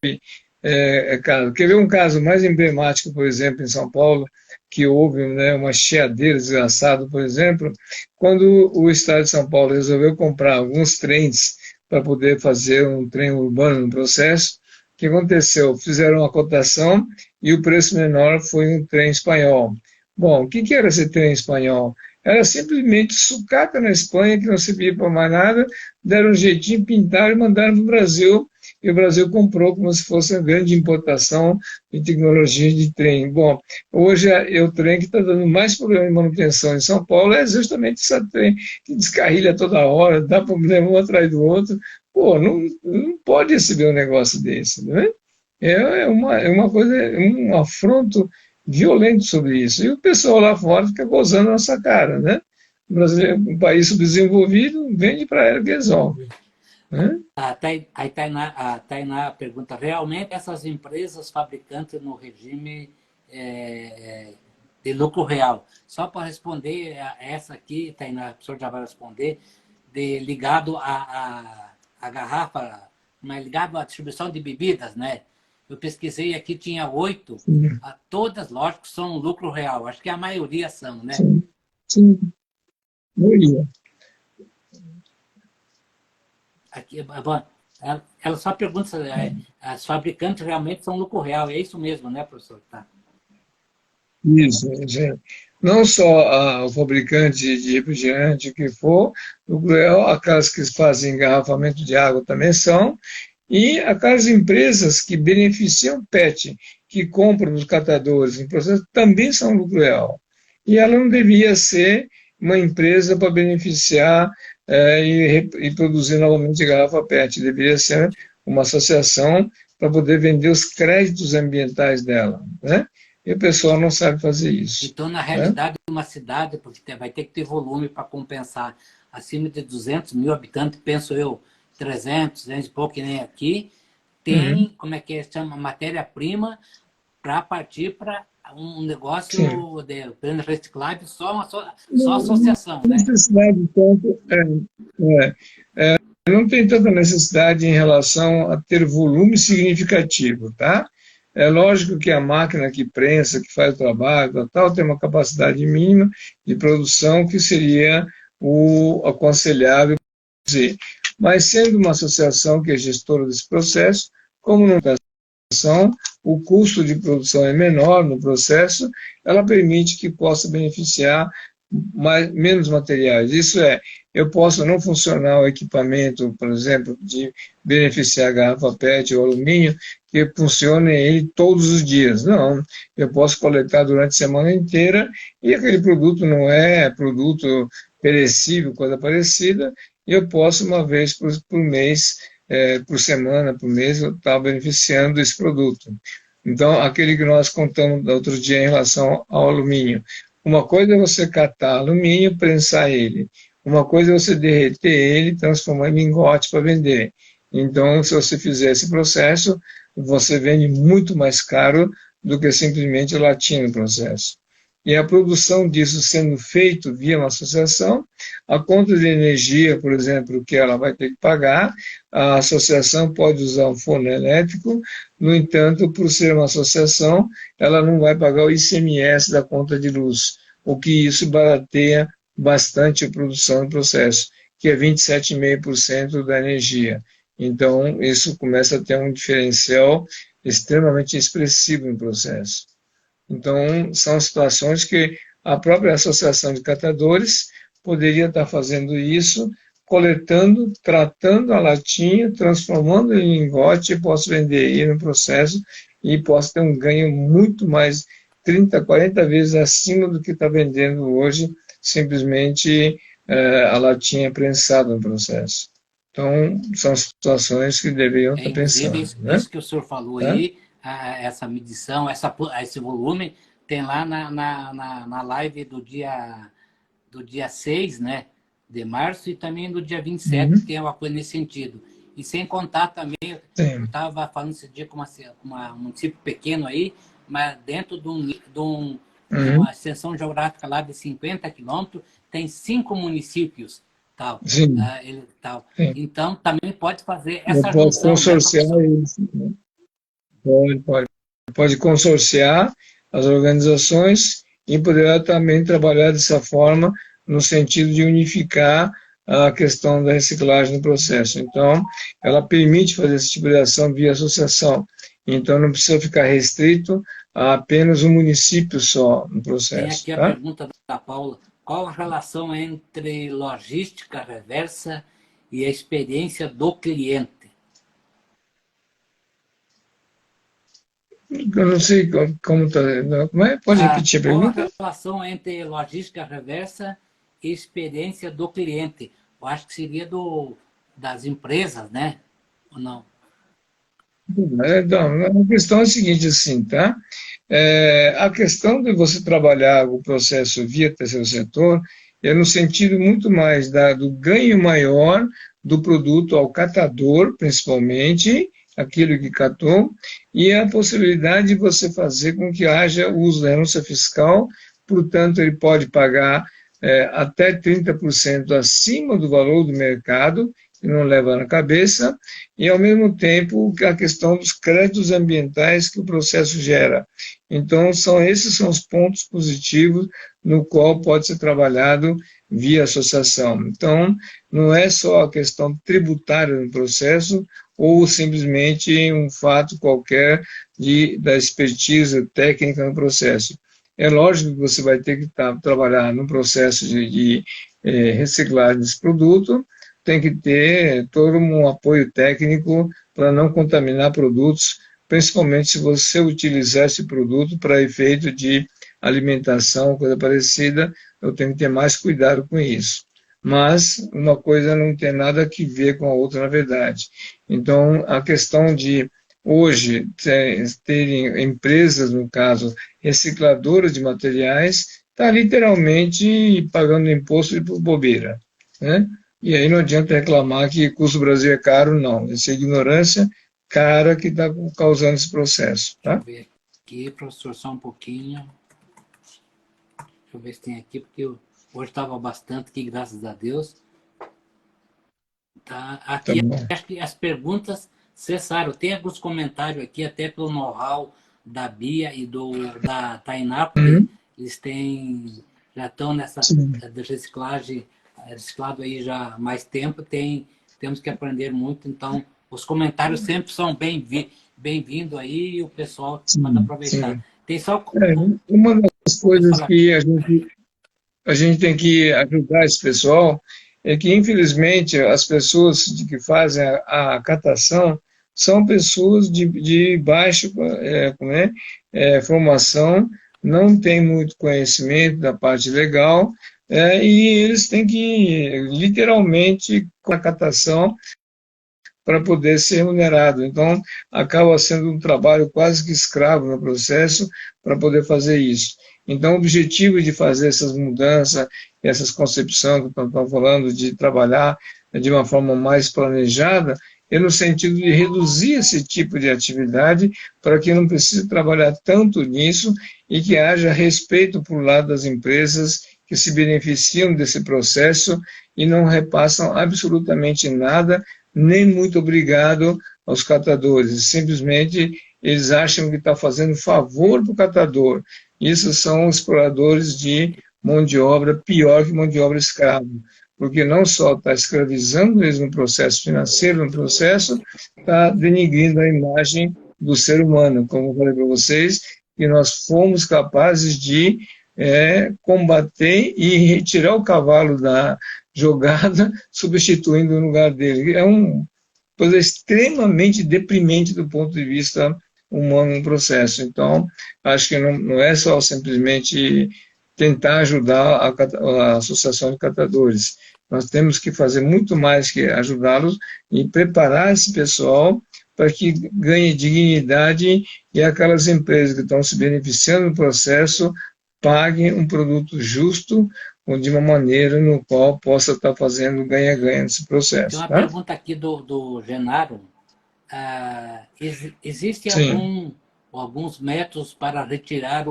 caso. Quer ver um caso mais emblemático, por exemplo, em São Paulo, que houve, né, uma chiadeira desgraçada, por exemplo, quando o Estado de São Paulo resolveu comprar alguns trens para poder fazer um trem urbano no processo, o que aconteceu? Fizeram uma cotação e o preço menor foi um trem espanhol. Bom, o que era esse trem espanhol? Era simplesmente sucata na Espanha, que não servia para mais nada, deram um jeitinho, pintaram e mandaram para o Brasil, e o Brasil comprou como se fosse uma grande importação de tecnologia de trem. Bom, hoje o trem que está dando mais problema de manutenção em São Paulo é justamente esse trem que descarrilha toda hora, dá problema um atrás do outro. Pô, não pode receber um negócio desse, né? É uma coisa, um afronto violento sobre isso. E o pessoal lá fora fica gozando a nossa cara, né? O Brasil é um país subdesenvolvido, vende para ela que resolve. Né? A Tainá pergunta, realmente essas empresas fabricantes no regime de lucro real? Só para responder essa aqui, Tainá, o professor já vai responder, ligado à garrafa, mas ligado à distribuição de bebidas, né? Eu pesquisei aqui, tinha 8, todas, lógico, são lucro real. Acho que a maioria são, né? Sim. Maioria. Aqui, ela só pergunta se as fabricantes realmente são lucro real. É isso mesmo, né, professor? Tá. Isso, gente. Não só o fabricante de refrigerante, o que for, lucro real, aquelas que fazem engarrafamento de água também são, e aquelas empresas que beneficiam PET, que compram os catadores em processo, também são lucro real. E ela não devia ser uma empresa para beneficiar e produzir novamente garrafa PET. Deveria ser uma associação para poder vender os créditos ambientais dela, né? E o pessoal não sabe fazer isso. Então, na realidade, uma cidade, porque vai ter que ter volume para compensar acima de 200 mil habitantes, penso eu, 300 e pouco, que nem aqui, tem, como é que chama, matéria-prima para partir para um negócio de plano reciclável, só associação, né? Necessidade tanto, não tem tanta necessidade em relação a ter volume significativo, tá? É lógico que a máquina que prensa, que faz o trabalho, tal, tem uma capacidade mínima de produção que seria o aconselhável. Mas sendo uma associação que é gestora desse processo, como não tem associação, o custo de produção é menor no processo, ela permite que possa beneficiar menos materiais. Isso é, eu posso não funcionar o equipamento, por exemplo, de beneficiar a garrafa PET ou alumínio, que funcione ele todos os dias. Não, eu posso coletar durante a semana inteira e aquele produto não é produto perecível, coisa parecida, e eu posso uma vez por mês, por semana, por mês, eu estar beneficiando desse produto. Então, aquele que nós contamos outro dia em relação ao alumínio. Uma coisa é você catar alumínio, prensar ele. Uma coisa é você derreter ele e transformar em lingote para vender. Então, se você fizer esse processo, você vende muito mais caro do que simplesmente latinha no processo. E a produção disso sendo feito via uma associação, a conta de energia, por exemplo, que ela vai ter que pagar, a associação pode usar um forno elétrico, no entanto, por ser uma associação, ela não vai pagar o ICMS da conta de luz, o que isso barateia bastante a produção do processo, que é 27,5% da energia. Então, isso começa a ter um diferencial extremamente expressivo no processo. Então, são situações que a própria Associação de Catadores poderia estar fazendo isso, coletando, tratando a latinha, transformando em lingote, e posso vender aí no processo e posso ter um ganho muito mais, 30, 40 vezes acima do que está vendendo hoje, simplesmente a latinha prensada no processo. Então, são situações que deveriam estar Inclusive, pensando, isso, né? isso que o senhor falou Tá? aí, essa medição, esse volume, tem lá na live do dia 6, né, de março, e também do dia 27, Uhum. tem uma coisa nesse sentido. E sem contar também, eu Sim. estava falando esse dia com um município pequeno aí, mas dentro de Uhum. uma extensão geográfica lá de 50 quilômetros, tem 5 municípios, tal, Sim. tal. Sim. Então, também pode fazer Eu essa posso junção, né, consorciar professor? isso, né? Pode consorciar as organizações e poderá também trabalhar dessa forma no sentido de unificar a questão da reciclagem no processo. Então, ela permite fazer esse tipo de ação via associação. Então, não precisa ficar restrito a apenas um município só no Tem processo, aqui a tá? pergunta da Paula. Qual a relação entre logística reversa e a experiência do cliente? Eu não sei como está. Como é? Pode repetir a Qual a pergunta? relação entre logística reversa e experiência do cliente? Eu acho que seria das empresas, né? Ou não? Então, a questão é a seguinte, assim, tá? A questão de você trabalhar o processo via terceiro setor é no sentido muito mais do ganho maior do produto ao catador, principalmente, aquilo que catou, e a possibilidade de você fazer com que haja uso da renúncia fiscal, portanto, ele pode pagar até 30% acima do valor do mercado, que não leva na cabeça, e, ao mesmo tempo, a questão dos créditos ambientais que o processo gera. Então, esses são os pontos positivos no qual pode ser trabalhado via associação. Então, não é só a questão tributária no processo ou simplesmente um fato qualquer da expertise técnica no processo. É lógico que você vai ter que trabalhar no processo de reciclagem desse produto, tem que ter todo um apoio técnico para não contaminar produtos, principalmente se você utilizar esse produto para efeito de alimentação, coisa parecida, eu tenho que ter mais cuidado com isso. Mas uma coisa não tem nada a ver com a outra, na verdade. Então, a questão de hoje terem empresas, no caso, recicladoras de materiais, está literalmente pagando imposto por bobeira, né? E aí não adianta reclamar que custo do Brasil é caro, não. Essa é ignorância cara que está causando esse processo, Deixa eu tá? ver aqui, professor, só um pouquinho. Deixa eu ver se tem aqui, porque hoje estava bastante aqui, graças a Deus. Tá, Tá aqui bom. acho que as perguntas cessaram. Tem alguns comentários aqui, até pelo know-how da Bia e da Tainá, porque Uhum. eles já estão nessa Sim, de reciclagem, reciclado aí já há mais tempo, temos que aprender muito, então os comentários sempre são bem-vindos aí e o pessoal pode sim, aproveitar. sim. Tem só. Uma das Pode coisas falar. que a gente tem que ajudar esse pessoal é que, infelizmente, as pessoas que fazem a catação são pessoas de baixa formação, não têm muito conhecimento da parte legal, e eles têm que, literalmente, com a catação, para poder ser remunerado. Então, acaba sendo um trabalho quase que escravo no processo para poder fazer isso. Então, o objetivo de fazer essas mudanças, essas concepções que estamos falando, de trabalhar de uma forma mais planejada, é no sentido de reduzir esse tipo de atividade para que não precise trabalhar tanto nisso e que haja respeito por lado das empresas que se beneficiam desse processo e não repassam absolutamente nada, nem muito obrigado aos catadores. Simplesmente eles acham que está fazendo favor para o catador. Isso são exploradores de mão de obra, pior que mão de obra escrava. porque não só está escravizando eles no processo financeiro, no processo, está denigrindo a imagem do ser humano, como eu falei para vocês, que nós fomos capazes de combater e retirar o cavalo da jogada, substituindo o lugar dele. É uma coisa extremamente deprimente do ponto de vista humano no processo. Então, acho que não é só simplesmente tentar ajudar a Associação de Catadores. Nós temos que fazer muito mais que ajudá-los e preparar esse pessoal para que ganhe dignidade e aquelas empresas que estão se beneficiando do processo paguem um produto justo ou de uma maneira no qual possa estar fazendo ganha-ganha nesse processo. Tem uma tá? pergunta aqui do Genaro. Existem alguns métodos para retirar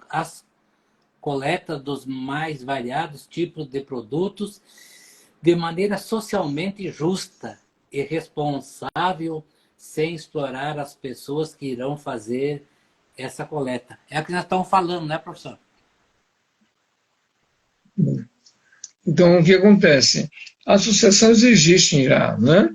as coletas dos mais variados tipos de produtos de maneira socialmente justa e responsável, sem explorar as pessoas que irão fazer essa coleta? É o que nós estamos falando, né, professor? Então, o que acontece? As associações existem já, né?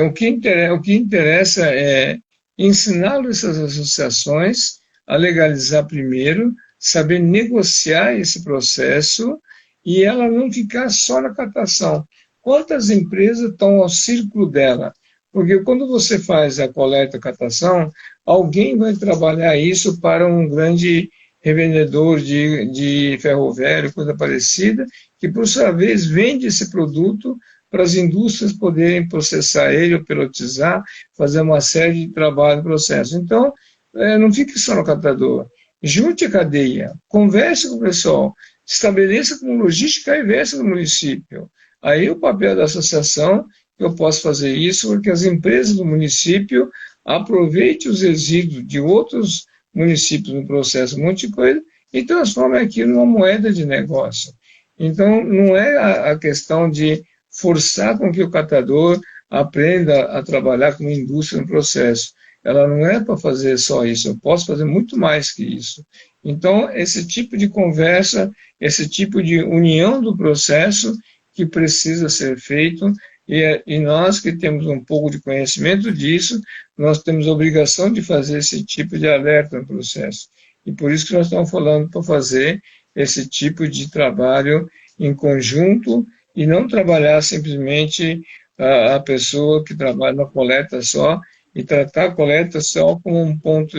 O que interessa é ensinar essas associações a legalizar primeiro, saber negociar esse processo e ela não ficar só na catação. Quantas empresas estão ao círculo dela? Porque quando você faz a coleta e a catação, alguém vai trabalhar isso para um grande revendedor de ferro velho, coisa parecida, que, por sua vez, vende esse produto para as indústrias poderem processar ele, ou pelotizar, fazer uma série de trabalho no processo. Então, não fique só no catador. Junte a cadeia, converse com o pessoal, estabeleça como logística inversa do município. Aí o papel da associação, eu posso fazer isso, porque as empresas do município aproveitem os resíduos de outros municípios no processo, um monte de coisa, e transformem aquilo numa moeda de negócio. Então, não é a questão de forçar com que o catador aprenda a trabalhar como indústria no processo. Ela não é para fazer só isso, eu posso fazer muito mais que isso. Então, esse tipo de conversa, esse tipo de união do processo que precisa ser feito, e nós que temos um pouco de conhecimento disso, nós temos a obrigação de fazer esse tipo de alerta no processo. E por isso que nós estamos falando para fazer esse tipo de trabalho em conjunto e não trabalhar simplesmente a pessoa que trabalha na coleta só e tratar a coleta só como um ponto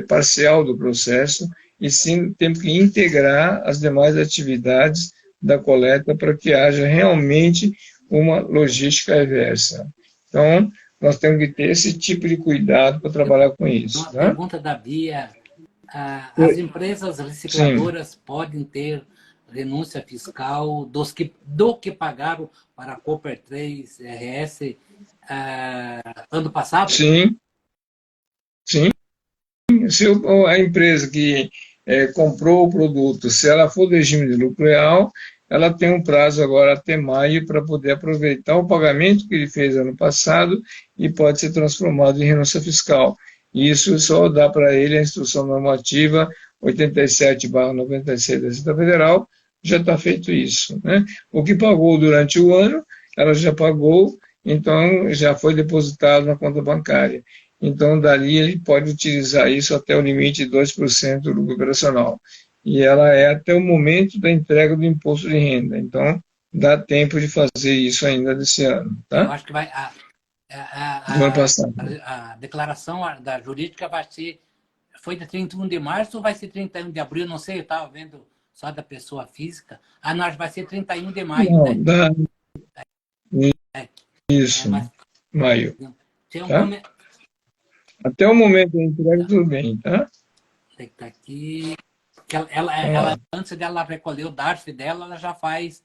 parcial do processo, e sim temos que integrar as demais atividades da coleta para que haja realmente uma logística reversa. Então, nós temos que ter esse tipo de cuidado para trabalhar com isso. Uma Né? pergunta da Bia. As empresas recicladoras Sim. podem ter renúncia fiscal do que pagaram para a Cooper 3 RS ano passado? Sim. Sim. Se a empresa que comprou o produto, se ela for do regime de lucro real, ela tem um prazo agora até maio para poder aproveitar o pagamento que ele fez ano passado e pode ser transformado em renúncia fiscal. E isso só dá para ele a instrução normativa 87/96 da Receita Federal, já está feito isso. Né? O que pagou durante o ano, ela já pagou, então já foi depositado na conta bancária. Então, dali ele pode utilizar isso até o limite de 2% do lucro operacional. E ela é até o momento da entrega do imposto de renda. Então, dá tempo de fazer isso ainda desse ano. Tá? Eu acho que vai... do ano passado. A declaração da jurídica vai ser... Foi de 31 de março ou vai ser 31 de abril? Não sei, eu estava vendo só da pessoa física. Não, vai ser 31 de maio, não, né? Isso, maio. Tá? Até o momento da entrega, tudo bem, tá? Tá aqui. Ela, antes dela recolher o DARF dela, ela já faz,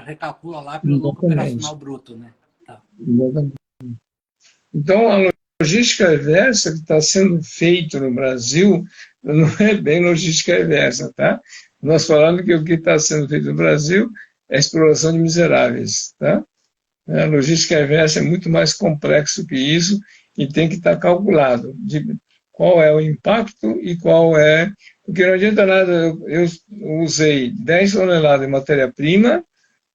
recalcula lá pelo lucro operacional bruto, né? Tá. Então, a logística reversa que está sendo feita no Brasil não é bem logística reversa, tá? Nós falamos que o que está sendo feito no Brasil é exploração de miseráveis, tá? A logística reversa é muito mais complexo que isso e tem que estar calculado de qual é o impacto e qual é... Porque não adianta nada, eu usei 10 toneladas de matéria-prima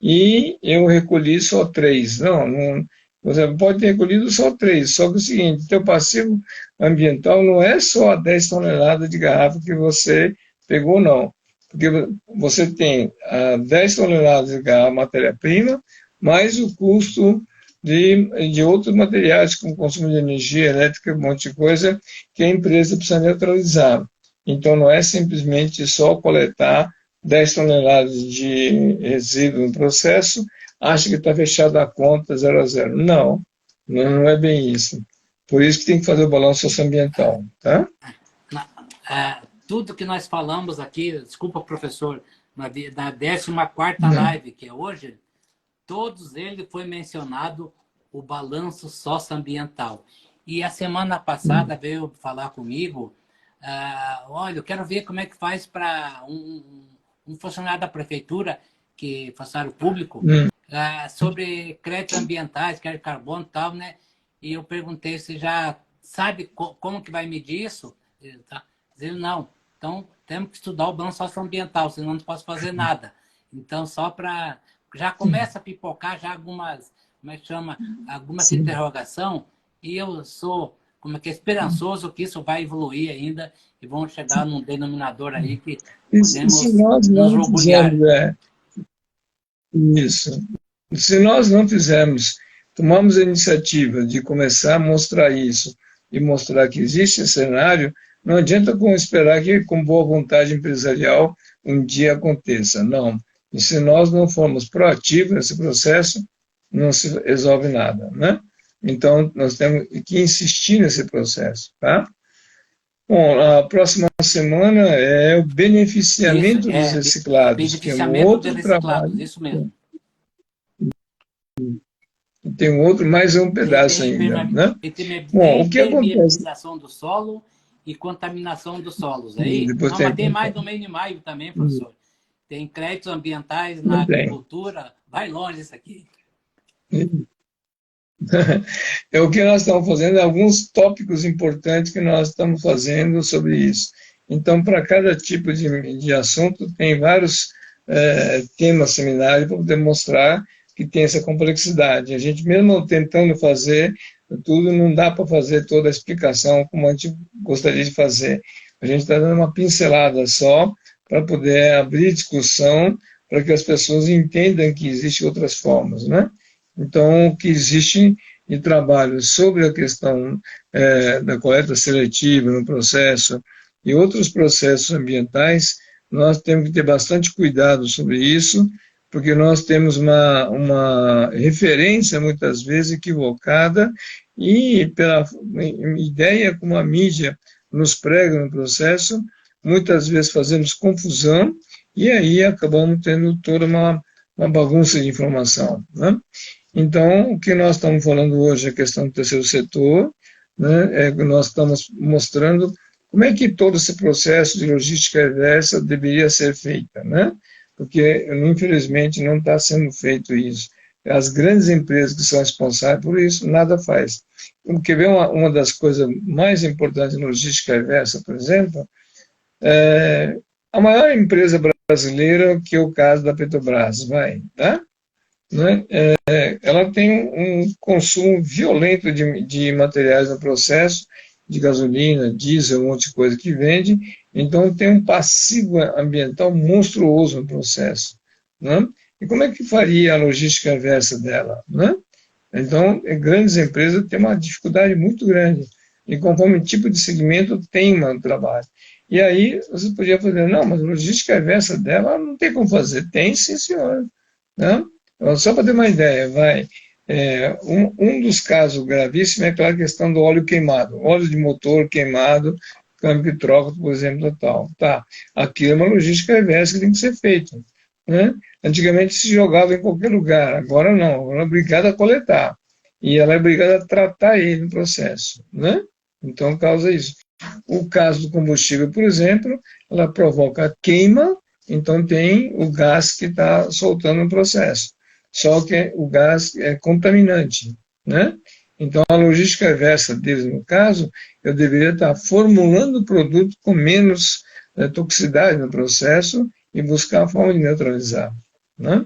e eu recolhi só 3. Não, você pode ter recolhido só 3, só que é o seguinte, teu passivo ambiental não é só 10 toneladas de garrafa que você pegou, não. Porque você tem 10 toneladas de garrafa matéria-prima, mais o custo de outros materiais, como consumo de energia elétrica, um monte de coisa, que a empresa precisa neutralizar. Então, não é simplesmente só coletar 10 toneladas de resíduo no processo, acha que está fechada a conta 0 a 0. Não, não é bem isso. Por isso que tem que fazer o balanço socioambiental. Tá? Tudo que nós falamos aqui, desculpa, professor, na 14ª live, que é hoje, todos eles foi mencionado o balanço socioambiental. E a semana passada veio falar comigo, olha, eu quero ver como é que faz para um funcionário da prefeitura, que funcionário público, sobre créditos ambientais, crédito de carbono e tal, né? E eu perguntei se já sabe como que vai medir isso. Ele tá dizendo, não. Então, temos que estudar o balanço socioambiental, senão não posso fazer nada. Então, só para... Já começa a pipocar já algumas, como é que chama? Algumas interrogação, e eu sou, como é que é, esperançoso que isso vai evoluir ainda e vamos chegar num denominador aí que podemos se nós nos não orgulhar. fizermos isso, se nós não fizermos, tomamos a iniciativa de começar a mostrar isso e mostrar que existe esse cenário, não adianta esperar que, com boa vontade empresarial, um dia aconteça. Não. E se nós não formos proativos nesse processo, não se resolve nada, né? Então, nós temos que insistir nesse processo, tá? Bom, a próxima semana é o Isso, beneficiamento dos reciclados, que é um beneficiamento de outro reciclados, trabalho. isso mesmo. Tem um outro, mais um pedaço ainda, né? Bom, o que acontece? Impermeabilização do solo e contaminação dos solos. Aí, Depois não, tem. mas tem mais no meio de maio também, professor. Tem créditos ambientais na agricultura. Vai longe isso aqui. É o que nós estamos fazendo, alguns tópicos importantes que nós estamos fazendo sobre isso. Então, para cada tipo de assunto, tem vários temas seminários para poder mostrar que tem essa complexidade. A gente, mesmo tentando fazer tudo, não dá para fazer toda a explicação como a gente gostaria de fazer. A gente está dando uma pincelada só para poder abrir discussão, para que as pessoas entendam que existem outras formas, né? Então, o que existe de trabalho sobre a questão da coleta seletiva no processo e outros processos ambientais, nós temos que ter bastante cuidado sobre isso, porque nós temos uma referência, muitas vezes, equivocada, e pela ideia como a mídia nos prega no processo, muitas vezes fazemos confusão, e aí acabamos tendo toda uma bagunça de informação, né? Então, o que nós estamos falando hoje é a questão do terceiro setor, né? Nós estamos mostrando como é que todo esse processo de logística reversa deveria ser feito, né? Porque, infelizmente, não está sendo feito isso. As grandes empresas que são responsáveis por isso, nada faz. Quer ver uma das coisas mais importantes em logística reversa, por exemplo, a maior empresa brasileira, que é o caso da Petrobras, tá? Né? Ela tem um consumo violento de materiais no processo, de gasolina, diesel, um monte de coisa que vende, então tem um passivo ambiental monstruoso no processo, né? E como é que faria a logística inversa dela, né? Então, grandes empresas têm uma dificuldade muito grande, e conforme o tipo de segmento tem um trabalho. E aí, você podia fazer, não, mas a logística inversa dela não tem como fazer. Tem, sim, senhor, né? Só para ter uma ideia, um dos casos gravíssimos é aquela questão do óleo queimado, óleo de motor queimado, câmbio que troca, por exemplo, tal. Tá, aquilo é uma logística reversa que tem que ser feita, né? Antigamente se jogava em qualquer lugar, agora não, ela é obrigada a coletar, e ela é obrigada a tratar ele no processo, né? Então causa isso. O caso do combustível, por exemplo, ela provoca queima, então tem o gás que está soltando no processo. Só que o gás é contaminante, né? Então, a logística reversa deles, no caso, eu deveria estar formulando o produto com menos toxicidade no processo e buscar a forma de neutralizar, né?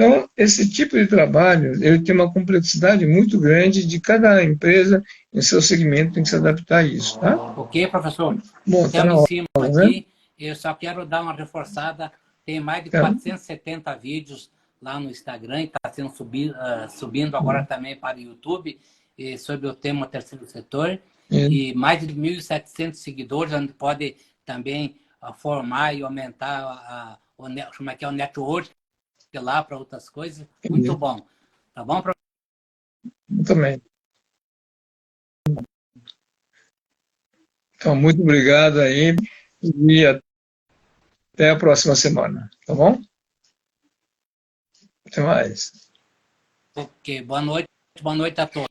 Então, esse tipo de trabalho, ele tem uma complexidade muito grande de cada empresa em seu segmento tem que se adaptar a isso, tá? Ok, professor. Bom, está Estamos na em hora, cima né? aqui. Eu só quero dar uma reforçada. Tem mais de É, 470 vídeos lá no Instagram, está sendo subindo agora também para o YouTube, sobre o tema terceiro setor. E mais de 1.700 seguidores, onde pode também formar e aumentar como é que é o network lá para outras coisas. Muito bom. Tá bom, professor? também. Então, muito obrigado aí e até a próxima semana, tá bom? Até mais. Ok, boa noite a todos.